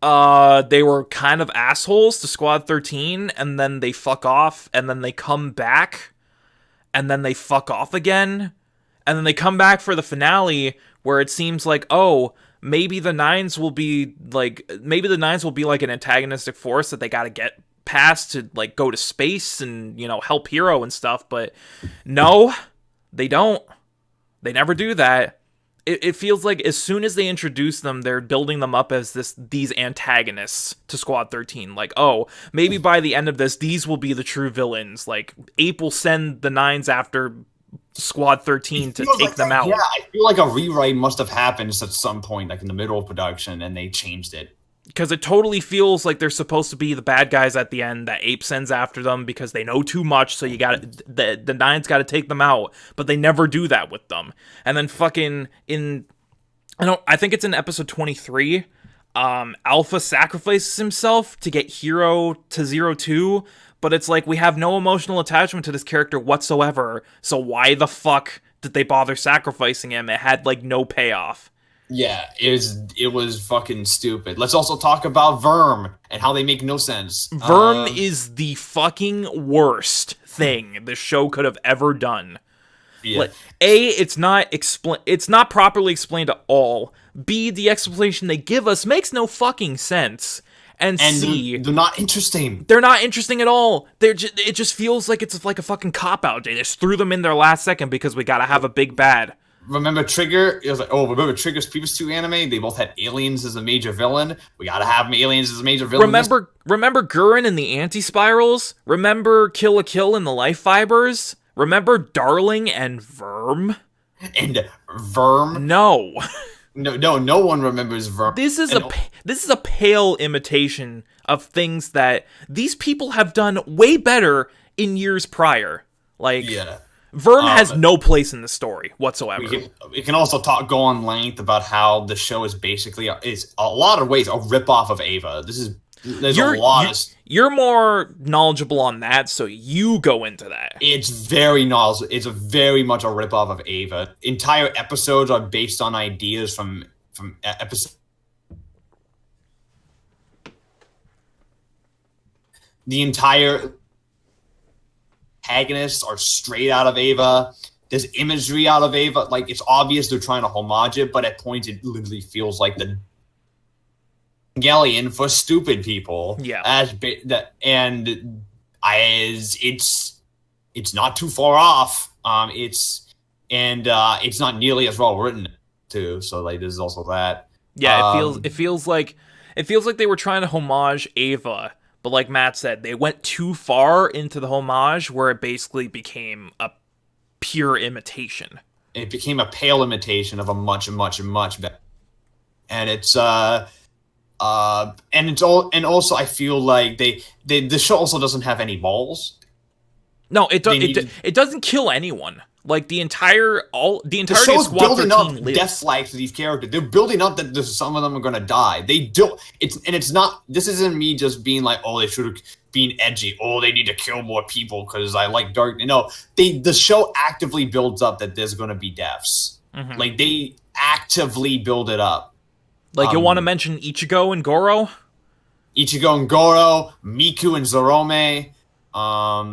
They were kind of assholes to Squad 13, and then they fuck off, and then they come back, and then they fuck off again, and then they come back for the finale, where it seems like, maybe the Nines will be like an antagonistic force that they gotta get past to, like, go to space and, help Hiro and stuff, but no, they don't. They never do that. It feels like as soon as they introduce them, they're building them up as these antagonists to Squad 13. Like, maybe by the end of this, these will be the true villains. Like, Ape will send the Nines after Squad 13 to take them out. Yeah, I feel like a rewrite must have happened at some point, like in the middle of production, and they changed it. Because it totally feels like they're supposed to be the bad guys at the end, that Ape sends after them because they know too much, so the Nines gotta take them out, but they never do that with them. And then fucking I think it's in episode 23, Alpha sacrifices himself to get Hiro to 02, but it's like we have no emotional attachment to this character whatsoever, so why the fuck did they bother sacrificing him? It had, like, no payoff. Yeah, it was fucking stupid. Let's also talk about Verm and how they make no sense. Verm is the fucking worst thing the show could have ever done. Yeah. Like, A, it's not properly explained at all. B, the explanation they give us makes no fucking sense. And C, they're not interesting. They're not interesting at all. It just feels like it's like a fucking cop-out. They just threw them in there last second because we gotta have a big bad. Remember Trigger? It was like, remember Trigger's previous 2 anime? They both had aliens as a major villain. We gotta have aliens as a major villain. Remember Gurren and the Anti-Spirals? Remember Kill la Kill and the Life Fibers? Remember Darling and Verm? And Verm? No. No one remembers Verm. This is a pale imitation of things that these people have done way better in years prior. Like, yeah. Verm has no place in the story whatsoever. We can also go on length about how the show is basically is a lot of ways a ripoff of Ava. You're more knowledgeable on that, so you go into that. It's very knowledgeable. It's very much a ripoff of Ava. Entire episodes are based on ideas from episodes. The entire antagonists are straight out of Ava. There's imagery out of Ava. Like, it's obvious they're trying to homage it, but at points it literally feels like the Evangelion for stupid people. Yeah. It's not too far off. It's not nearly as well written too. So like there's also that. Yeah, it feels like they were trying to homage Ava, but like Matt said, they went too far into the homage where it basically became a pure imitation. It became a pale imitation of a much better. And also I feel like the show also doesn't have any balls. No, it doesn't kill anyone. Like the entirety the show's of Squad building 13 up lives. death flags to these characters. They're building up that some of them are gonna die. They do. It's not. This isn't me just being like, oh, they should have been edgy. Oh, they need to kill more people because I like dark. No, the show actively builds up that there's gonna be deaths. Mm-hmm. Like they actively build it up. Like you want to mention Ichigo and Goro? Ichigo and Goro, Miku and Zorome,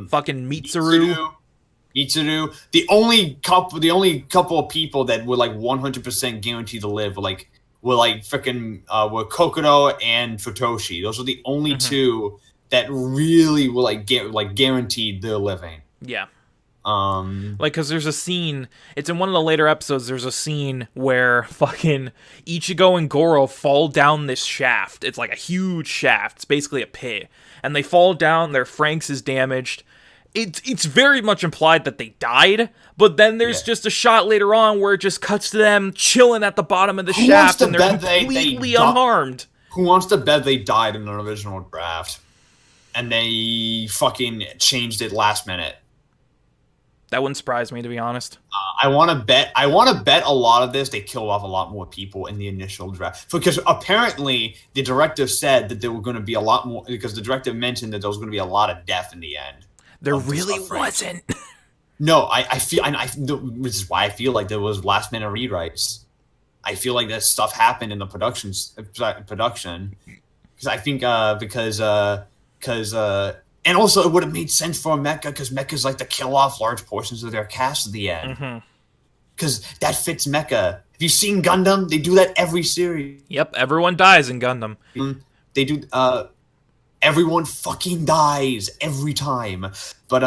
fucking Mitsuru. The only couple of people that were like 100% guaranteed to live were Kokoto and Futoshi. Those are the only two that really were like guaranteed their living. Yeah. Like, cause there's a scene, it's in one of the later episodes, there's a scene where fucking Ichigo and Goro fall down this shaft. It's like a huge shaft. It's basically a pit. And they fall down, their FranXX is damaged. It's very much implied that they died, but then there's just a shot later on where it just cuts to them chilling at the bottom of the shaft and they're completely unharmed. Who wants to bet they died in an original draft? And they fucking changed it last minute. That wouldn't surprise me, to be honest. I want to bet a lot of this, they killed off a lot more people in the initial draft. Because apparently the director said that there were going to be a lot more, because the director mentioned that there was going to be a lot of death in the end. There really wasn't. No, which is why I feel like there was last minute rewrites. I feel like that stuff happened in the production. Because I think, and also it would have made sense for Mecha, because Mechas like to kill off large portions of their cast at the end. Because that fits Mecha. Have you seen Gundam? They do that every series. Yep, everyone dies in Gundam. They do, everyone fucking dies every time. But,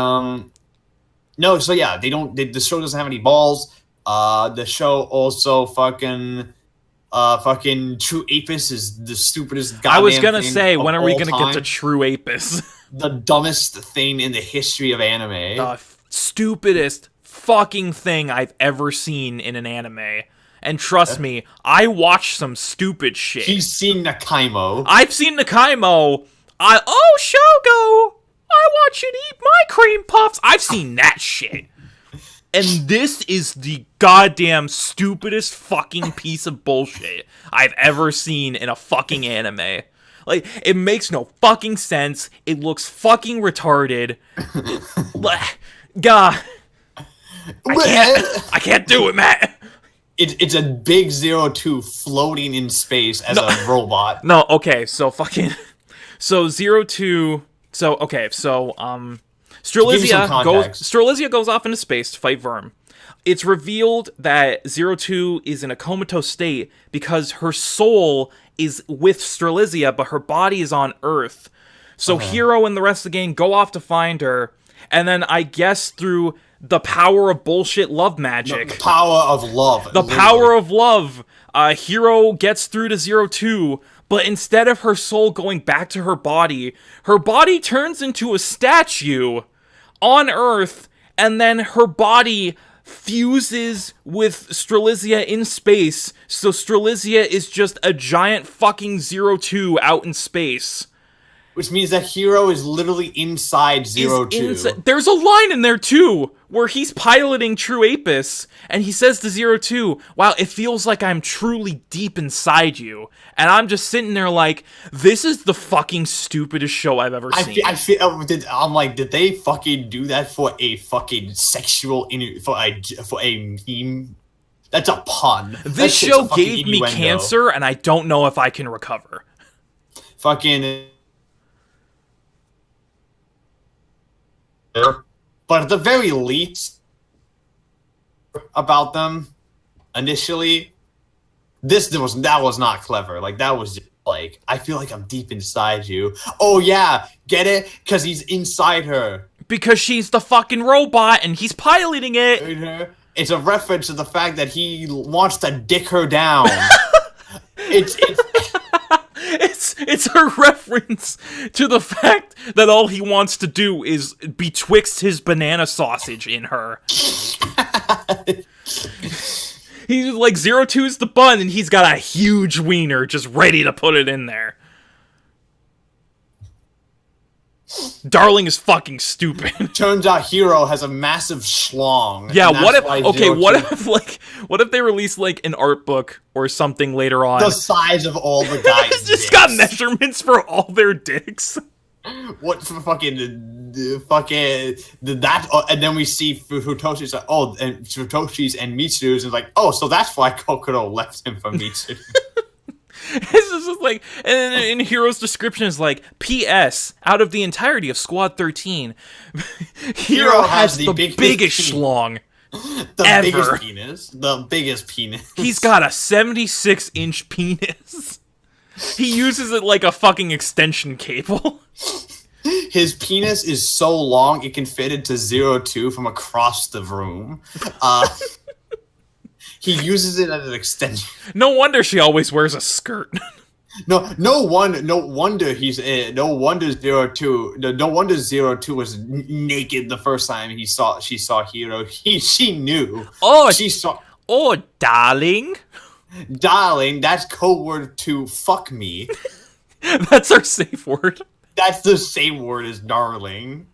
no, so yeah, the show doesn't have any balls. The show also fucking True Apis is the stupidest goddamn I was gonna thing say, when are we all gonna get to True Apis? The dumbest thing in the history of anime. The stupidest fucking thing I've ever seen in an anime. And trust me, I watch some stupid shit. He's seen Nakaimo. I've seen Nakaimo. Shogo! I want you to eat my cream puffs. I've seen that shit. And this is the goddamn stupidest fucking piece of bullshit I've ever seen in a fucking anime. Like, it makes no fucking sense. It looks fucking retarded. God. I can't do it, Matt. It's a big 02 floating in space as a robot. No, okay, so fucking... So, 02... So, okay, so, Strelizia goes off into space to fight Verm. It's revealed that 02 is in a comatose state because her soul is with Strelizia, but her body is on Earth. So Hiro and the rest of the gang go off to find her, and then I guess through the power of bullshit love magic. The power of love. The power of love. Hiro gets through to 02, but instead of her soul going back to her body turns into a statue on Earth, and then her body fuses with Strelizia in space, so Strelizia is just a giant fucking 02 out in space. Which means that Hiro is literally inside 02. There's a line in there, too, where he's piloting True Apis, and he says to 02, wow, it feels like I'm truly deep inside you. And I'm just sitting there like, this is the fucking stupidest show I've ever seen. I'm like, did they fucking do that for a fucking sexual, for a meme? That's a pun. This show gave me cancer, and I don't know if I can recover. Fucking... But at the very least, about them, initially, that was not clever. Like, that was just like, I feel like I'm deep inside you. Oh yeah, get it? Because he's inside her. Because she's the fucking robot, and he's piloting it. It's a reference to the fact that he wants to dick her down. It's a reference to the fact that all he wants to do is betwixt his banana sausage in her. He's like, 02's the bun, and he's got a huge wiener just ready to put it in there. Darling is fucking stupid. Turns out Hiro has a massive schlong. Yeah, what if they release like an art book or something later on? The size of all the guys' It's just got measurements for all their dicks. What fucking that? And then we see Futoshi's like, oh, and Futoshi's and Mitsu's, and like, oh, so that's why Kokoro left him for Mitsu. This is just like, and in Hiro's description is like, P.S. Out of the entirety of Squad 13, Hiro has the biggest schlong ever. The biggest penis. He's got a 76-inch penis. He uses it like a fucking extension cable. His penis is so long it can fit into 02 from across the room. He uses it as an extension. No wonder she always wears a skirt. No wonder 02 was naked the first time she saw Hiro. She knew. Oh, darling. Darling, that's code word to fuck me. That's our safe word. That's the same word as darling.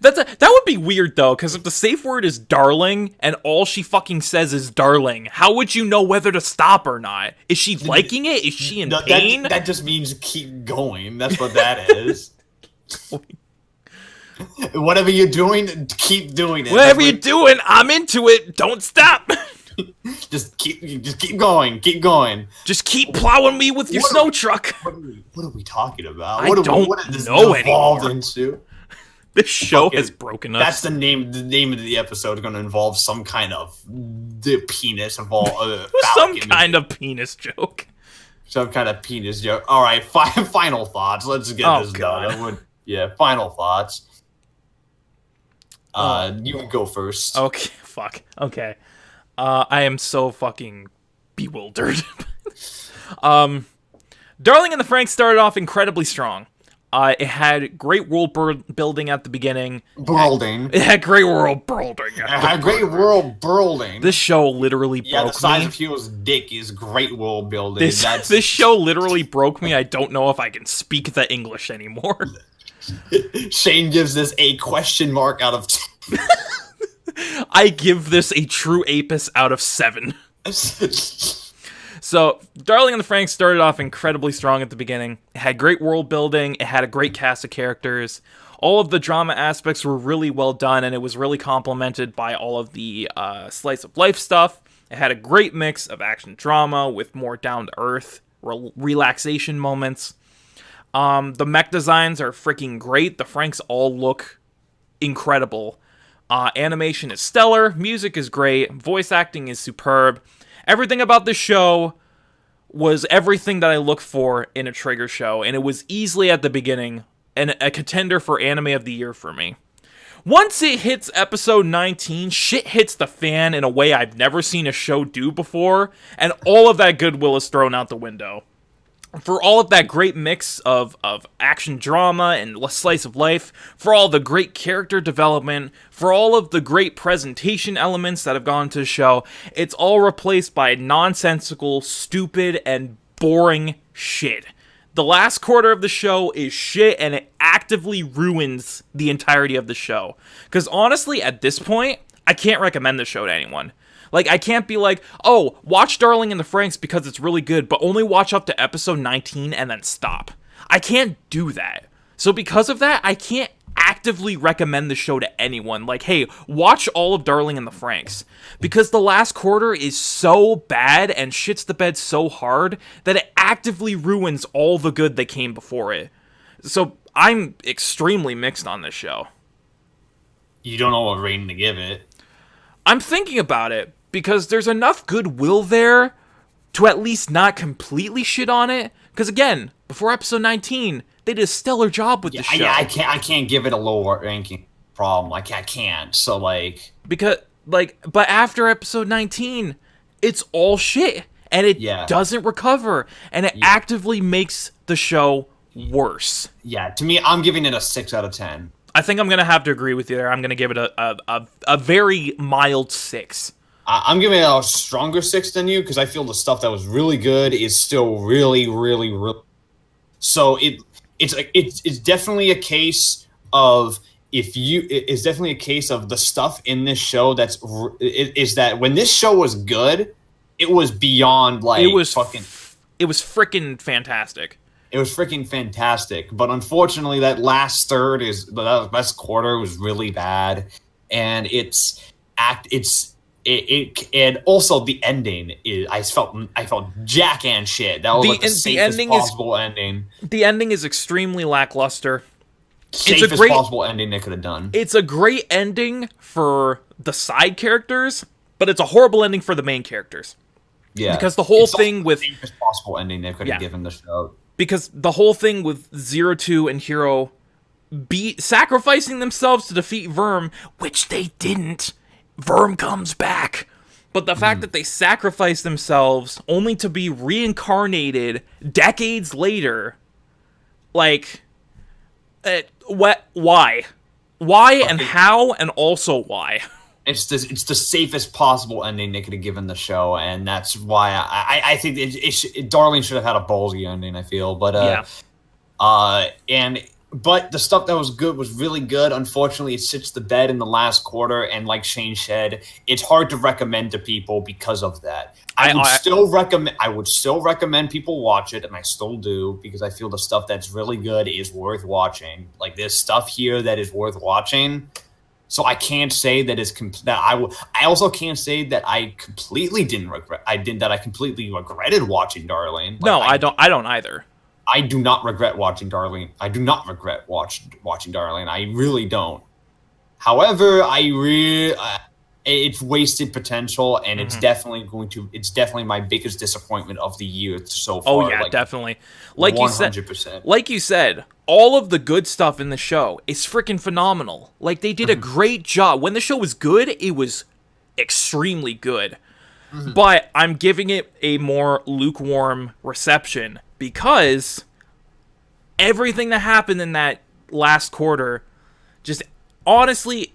That would be weird, though, because if the safe word is darling, and all she fucking says is darling, how would you know whether to stop or not? Is she liking it? Is she in pain? That just means keep going. That's what that is. Whatever you're doing, keep doing it. Whatever you're doing, I'm into it. Don't stop. Just keep going. Keep going. Just keep plowing me with your snow truck. What are we talking about? What does know anymore. Into? This show has broken us. That's the name. The name of the episode is going to involve some kind of the penis of all some kind of penis joke. Some kind of penis joke. All right, final thoughts. Let's get this done. Final thoughts. You can go first. Okay, fuck. Okay. I am so fucking bewildered. Darling in the Franxx started off incredibly strong. It had great world building at the beginning. It had great world building. This show literally broke me. The size of Hiro's dick is great world building. This show literally broke me. I don't know if I can speak the English anymore. Shane gives this a question mark out of 10. I give this a true Apis out of 7. So, Darling in the Franxx started off incredibly strong at the beginning. It had great world building, it had a great cast of characters. All of the drama aspects were really well done, and it was really complemented by all of the slice of life stuff. It had a great mix of action drama with more down-to-earth relaxation moments. The mech designs are freaking great. The Franxx all look incredible. Animation is stellar, music is great, voice acting is superb. Everything about this show was everything that I look for in a Trigger show, and it was easily at the beginning a contender for Anime of the Year for me. Once it hits episode 19, shit hits the fan in a way I've never seen a show do before, and all of that goodwill is thrown out the window. For all of that great mix of action drama and slice of life, for all the great character development, for all of the great presentation elements that have gone to the show, it's all replaced by nonsensical, stupid, and boring shit. The last quarter of the show is shit, and it actively ruins the entirety of the show. Because honestly, at this point, I can't recommend the show to anyone. Like, I can't be like, oh, watch Darling in the Franxx because it's really good, but only watch up to episode 19 and then stop. I can't do that. So because of that, I can't actively recommend the show to anyone. Like, hey, watch all of Darling in the Franxx. Because the last quarter is so bad and shits the bed so hard that it actively ruins all the good that came before it. So I'm extremely mixed on this show. You don't know what rating to give it. I'm thinking about it. Because there's enough goodwill there to at least not completely shit on it. Because again, before episode 19, they did a stellar job with the show. Yeah, I can't give it a low ranking problem. Like, I can't. So, like... Because, like, but after episode 19, it's all shit. And it doesn't recover. And it actively makes the show worse. Yeah, to me, I'm giving it a 6 out of 10. I think I'm going to have to agree with you there. I'm going to give it a very mild 6. I'm giving it a stronger 6 than you because I feel the stuff that was really good is still really. So it's definitely a case of it's definitely a case of the stuff in this show is that when this show was good, it was beyond like it was freaking fantastic. It was freaking fantastic, but unfortunately, that last quarter was really bad, and and also the ending is I felt jack and shit. That was like the safest possible ending. The ending is extremely lackluster. Safest possible ending they could have done. It's a great ending for the side characters, but it's a horrible ending for the main characters. Yeah, because the whole thing with the safest possible ending they could have given the show. Because the whole thing with 02 and Hiro sacrificing themselves to defeat Verm, which they didn't. Verm comes back. But the fact that they sacrificed themselves only to be reincarnated decades later, like, why? Why and how and also why? It's the safest possible ending they could have given the show, and that's why I think Darling should have had a ballsy ending. I feel, but But the stuff that was good was really good. Unfortunately, it sits the bed in the last quarter, and like Shane said, it's hard to recommend to people because of that. I would still recommend people watch it, and I still do, because I feel the stuff that's really good is worth watching. Like, there's stuff here that is worth watching. So I can't say that I also can't say that I completely completely regretted watching Darling. Like, no, I don't either. I do not regret watching Darling. I do not regret watching Darling. I really don't. However, it's wasted potential, and it's definitely my biggest disappointment of the year so far. Oh yeah, definitely. Like 100%. You said, all of the good stuff in the show is freaking phenomenal. Like, they did a great job. When the show was good, it was extremely good. But I'm giving it a more lukewarm reception because everything that happened in that last quarter, just honestly,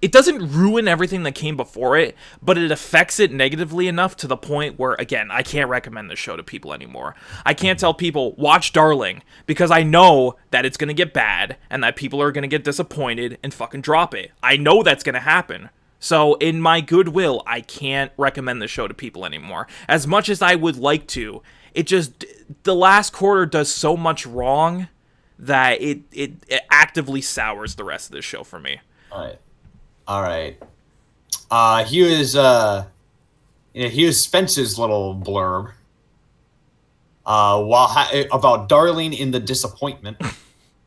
it doesn't ruin everything that came before it, but it affects it negatively enough to the point where, again, I can't recommend this show to people anymore. I can't tell people, watch Darling, because I know that it's going to get bad, and that people are going to get disappointed and fucking drop it. I know that's going to happen. So, in my goodwill, I can't recommend the show to people anymore. As much as I would like to, the last quarter does so much wrong that it actively sours the rest of this show for me. Alright. Here's Spencer's little blurb. About Darling in the Disappointment.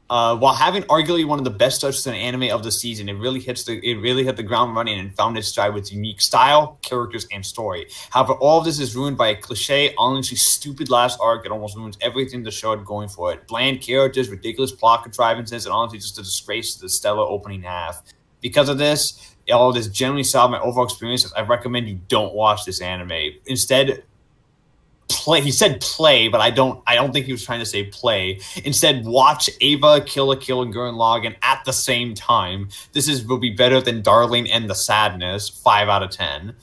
While having arguably one of the best starts in an anime of the season, it really hit the ground running and found its stride with unique style, characters, and story. However, all of this is ruined by a cliche, honestly stupid last arc that almost ruins everything the show had going for it. Bland characters, ridiculous plot contrivances, and honestly just a disgrace to the stellar opening half. Because of this, all of this generally soured my overall experience. I recommend you don't watch this anime. Instead, play. He said play, but I don't think he was trying to say play. Instead, watch Ava, Kill la Kill, and Gurren Lagann at the same time. Will be better than Darling and the Sadness. 5 out of 10.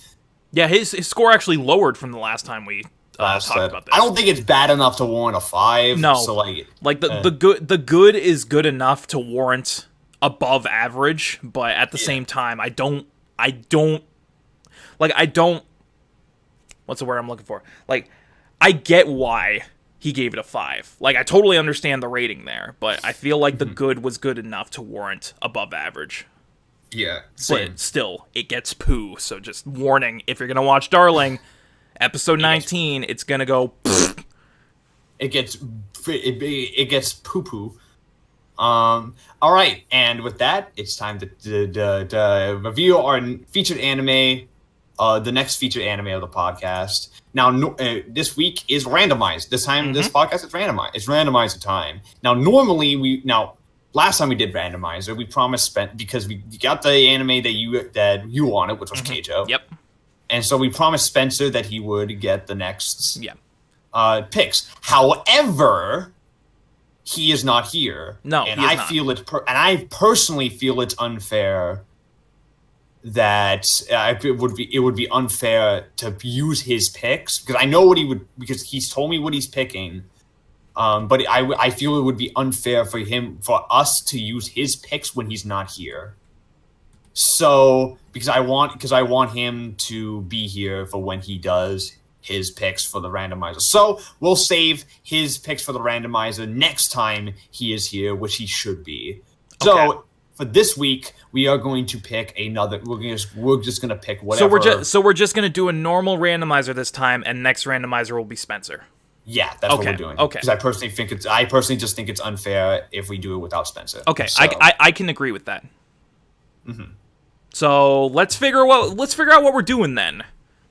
Yeah, his score actually lowered from the last time we talked about this. I don't think it's bad enough to warrant a 5. No, so the good is good enough to warrant above average, but at the same time, I don't. What's the word I'm looking for? Like, I get why he gave it a 5. Like, I totally understand the rating there, but I feel like the good was good enough to warrant above average. Yeah, same. But still, it gets poo. So just warning, if you're gonna watch Darling, episode 19, it's gonna go. It gets poo poo. All right, and with that, it's time to review our featured anime. The next featured anime of the podcast. Now, this week is randomized. This time, this podcast is randomized. It's randomizer time. Now, last time we did randomizer, we promised because we got the anime that you wanted, which was Keijo. Yep. And so we promised Spencer that he would get the next picks. However, he is not here. No, and he is not. I personally feel it's unfair that it would be unfair to use his picks because I know because he's told me what he's picking. But I feel it would be unfair for us to use his picks when he's not here. So because I want him to be here for when he does his picks for the randomizer. So we'll save his picks for the randomizer next time he is here, which he should be. So for this week, we are going to pick another. We're just going to pick whatever. So we're just going to do a normal randomizer this time, and next randomizer will be Spencer. Yeah, that's what we're doing. Okay. Because I personally just think it's unfair if we do it without Spencer. Okay, so. I can agree with that. Mm-hmm. So let's figure out what we're doing then,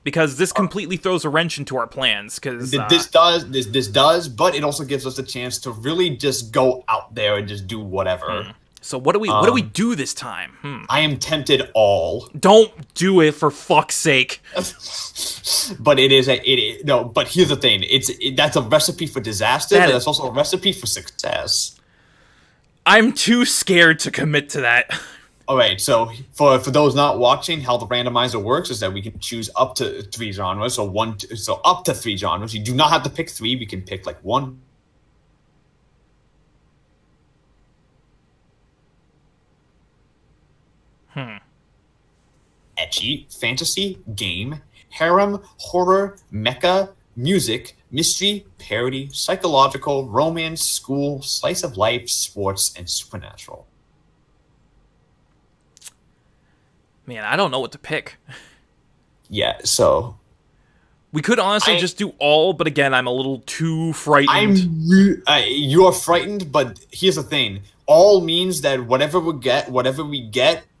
because this completely throws a wrench into our plans. Because this does, but it also gives us a chance to really just go out there and just do whatever. So what do we do this time? I am tempted all. Don't do it for fuck's sake. But but here's the thing. That's a recipe for disaster, but it's also a recipe for success. I'm too scared to commit to that. All right, so for those not watching, how the randomizer works is that we can choose up to 3 genres, so up to 3 genres. You do not have to pick 3. We can pick like 1. Ecchi, fantasy, game, harem, horror, mecha, music, mystery, parody, psychological, romance, school, slice of life, sports, and supernatural. Man, I don't know what to pick. Yeah, so we could honestly just do all, but again, I'm a little too frightened. You are frightened, but here's the thing: all means that whatever we get,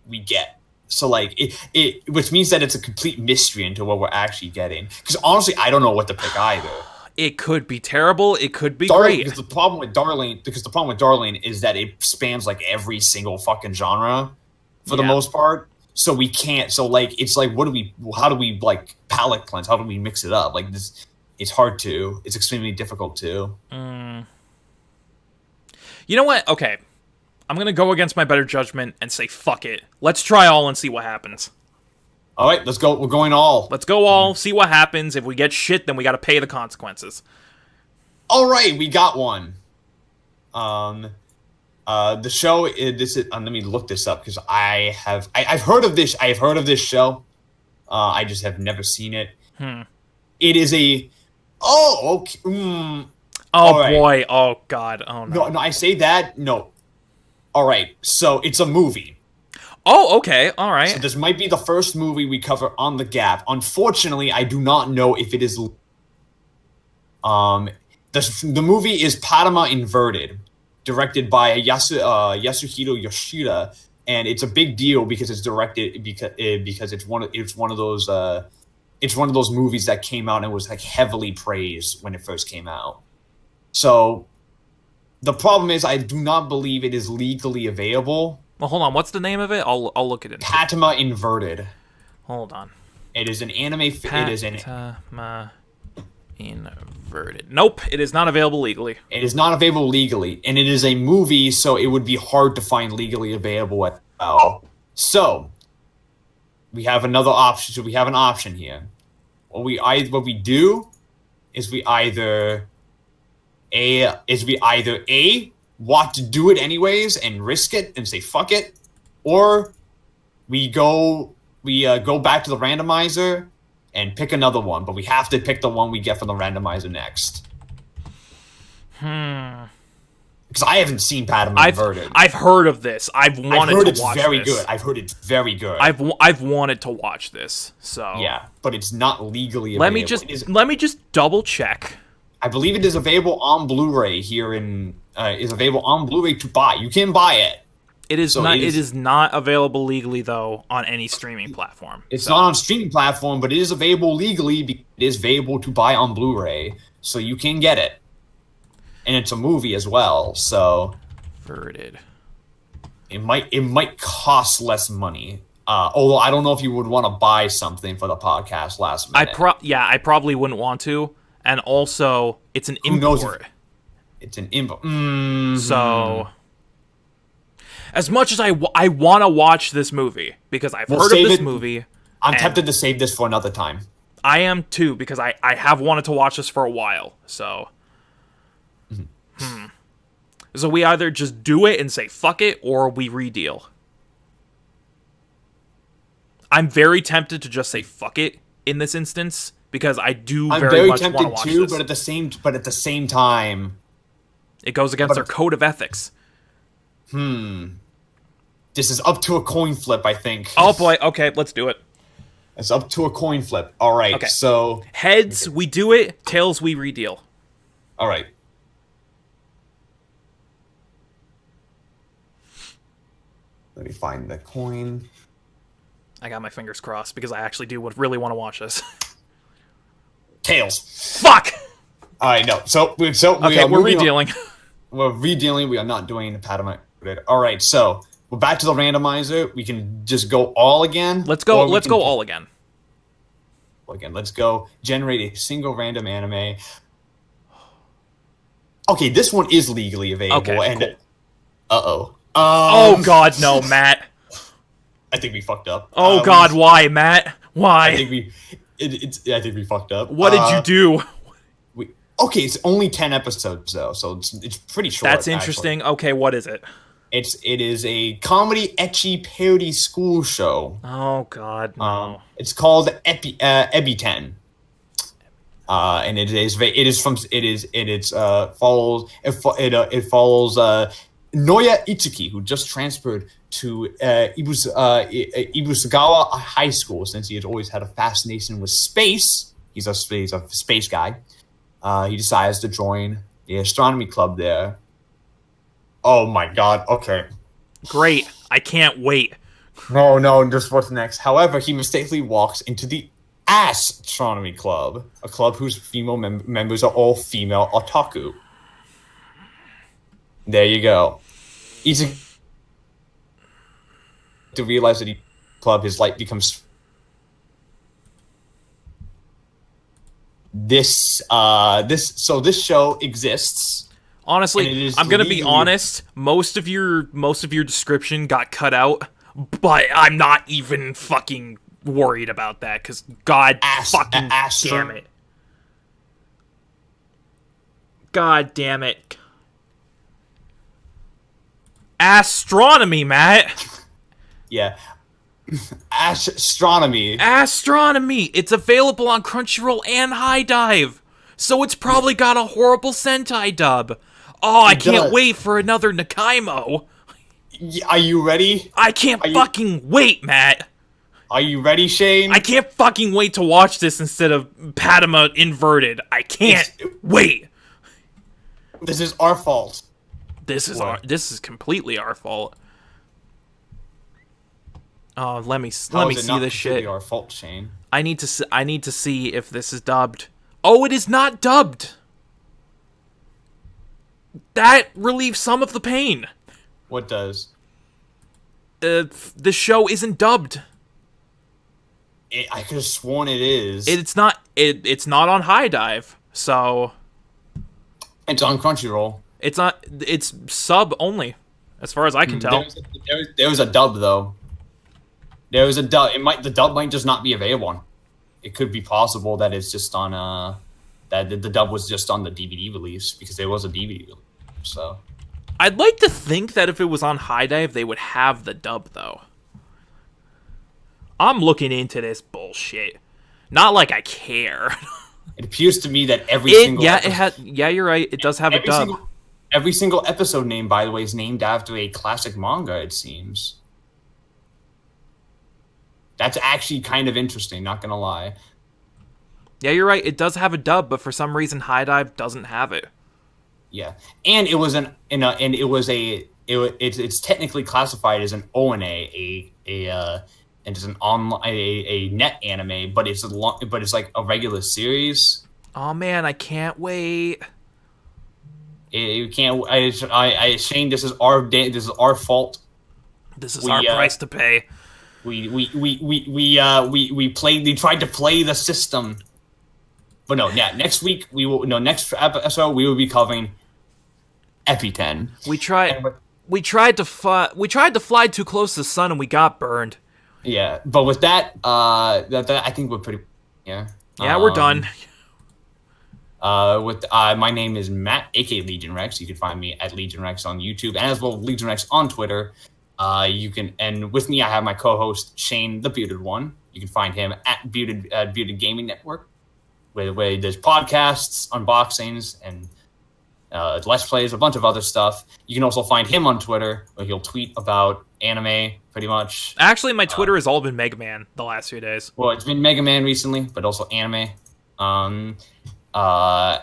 we get. So like it, which means that it's a complete mystery into what we're actually getting. Because honestly, I don't know what to pick either. It could be terrible. It could be great. Because the problem with Darling is that it spans like every single fucking genre for the most part. So we can't. So like it's like how do we like palate cleanse? How do we mix it up? Like this, it's hard to. It's extremely difficult to. You know what? Okay. I'm going to go against my better judgment and say, fuck it. Let's try all and see what happens. All right, let's go. We're going all. Let's go all, see what happens. If we get shit, then we got to pay the consequences. All right, we got one. The show is this is. Let me look this up because I've heard of this. I've heard of this show. I just have never seen it. It is a. Oh, okay. Oh boy. Oh god. Oh no. No, I say that. No. All right. So it's a movie. Oh, okay. All right. So this might be the first movie we cover on the G.A.P. Unfortunately, I do not know if it is. The movie is Padma Inverted, directed by Yasuhiro Yoshida, and it's a big deal because it's directed because it's one of those movies that came out and was like heavily praised when it first came out. So the problem is I do not believe it is legally available. Well, hold on. What's the name of it? I'll look at it. Padma Inverted. Hold on. It is an anime. It is an Padma Inverted. Nope, it is not available legally. It is not available legally, and it is a movie, so it would be hard to find legally available at all. So we have another option. So we have an option here. What we do is we either want to do it anyways and risk it and say fuck it, or we go back to the randomizer and pick another one, but we have to pick the one we get from the randomizer next. Because I haven't seen Padma Inverted. I've heard of this. I've wanted to watch this. I've heard it's very good. I've wanted to watch this. So yeah, but it's not legally available. Let me just double check. I believe it is available on Blu-ray here in is available on Blu-ray to buy. You can buy it. It is not available legally though on any streaming platform. It's not on streaming platform, but it is available legally. It is available to buy on Blu-ray, so you can get it. And it's a movie as well, so Inverted. It might cost less money. Although I don't know if you would want to buy something for the podcast last minute. I probably wouldn't want to. And also, it's an import. It's an import. Mm-hmm. So, as much as I want to watch this movie, because I've heard of this movie. I'm tempted to save this for another time. I am too, because I have wanted to watch this for a while. So, So we either just do it and say fuck it, or we redeal. I'm very tempted to just say fuck it in this instance, because I do very much want to watch this. But at the same time, it goes against our code of ethics. This is up to a coin flip, I think. Oh boy, okay, let's do it. It's up to a coin flip. All right, okay. So heads, we do it. Tails, we redeal. All right. Let me find the coin. I got my fingers crossed because I actually do really want to watch this. Tails. Fuck. All right, no. So we're redealing. We're redealing. We are not doing the Padma. All right, so we're back to the randomizer. We can just go all again. Let's go. Let's go all again. Again, let's go generate a single random anime. Okay, this one is legally available. Okay, and cool. Oh god, no, Matt. I think we fucked up. Oh god, why, Matt? Why? I think we fucked up. What did you do? Okay, it's only 10 episodes though, so it's pretty short. That's interesting. Actually. Okay, what is it? It is a comedy etchy parody school show. Oh god, no. It's called Ebiten. And it follows Noya Itsuki, who just transferred to Ibusagawa High School since he had always had a fascination with space. He's a space guy. He decides to join the astronomy club there. Oh my god, okay. Great. I can't wait. No, just what's next. However, he mistakenly walks into the Astronomy Club, a club whose female members are all female otaku. There you go. Easy to realize that his light becomes this show exists. Honestly, I'm gonna be honest. Most of your description got cut out, but I'm not even fucking worried about that because God fucking damn it. God damn it. Astronomy, Matt. Yeah. Astronomy. Astronomy. It's available on Crunchyroll and High Dive. So it's probably got a horrible Sentai dub. Oh, I can't wait for another Nakaimo. Are you ready? I can't fucking wait, Matt. Are you ready, Shane? I can't fucking wait to watch this instead of Padma inverted. I can't wait. This is our fault. This is completely our fault. Oh, let me see this shit. Our fault, Shane. I need to see if this is dubbed. Oh, it is not dubbed. That relieves some of the pain. What does? The show isn't dubbed. I could have sworn it is. It's not. It's not on High Dive. So. It's on Crunchyroll. It's not. It's sub only, as far as I can tell. There was a dub though. There was a dub. The dub might just not be available. It could be possible that it's just on that the dub was just on the DVD release because there was a DVD release. So. I'd like to think that if it was on High Dive, they would have the dub though. I'm looking into this bullshit. Not like I care. It appears to me that every single episode, you're right. It does have a dub. Every single episode name, by the way, is named after a classic manga. It seems. That's actually kind of interesting. Not gonna lie. Yeah, you're right. It does have a dub, but for some reason, High Dive doesn't have it. Yeah, and it was it's technically classified as an ONA, and it's an a net anime, but it's like a regular series. Oh man, I can't wait. You can't. Shane, this is our day. This is our fault. This is our price to pay. We tried to play the system, but no. Yeah, next week next episode we will be covering Epi-10. We tried to fly too close to the sun and we got burned. Yeah, but with that, I think we're pretty. Yeah. Yeah, we're done. My name is Matt, aka Legion Rex. You can find me at Legion Rex on YouTube, and as well Legion Rex on Twitter. And with me I have my co-host Shane, the Bearded One. You can find him at Bearded Gaming Network, where he does podcasts, unboxings, and Let's Plays, a bunch of other stuff. You can also find him on Twitter, where he'll tweet about anime, pretty much. Actually, my Twitter has all been Mega Man the last few days. Well, it's been Mega Man recently, but also anime. And I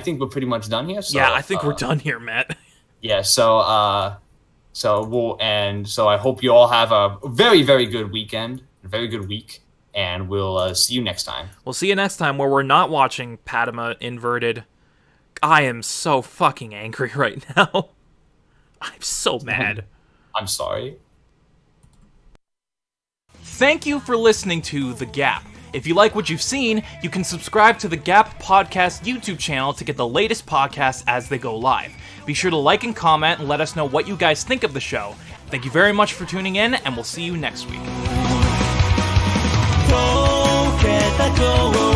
think we're pretty much done here. So, yeah, I think we're done here, Matt. Yeah, so I hope you all have a very, very good weekend, a very good week. And we'll see you next time. We'll see you next time where we're not watching Padma inverted. I am so fucking angry right now. I'm so mad. I'm sorry. Thank you for listening to The G.A.P. If you like what you've seen, you can subscribe to the G.A.P Podcast YouTube channel to get the latest podcasts as they go live. Be sure to like and comment and let us know what you guys think of the show. Thank you very much for tuning in, and we'll see you next week. 溶けた情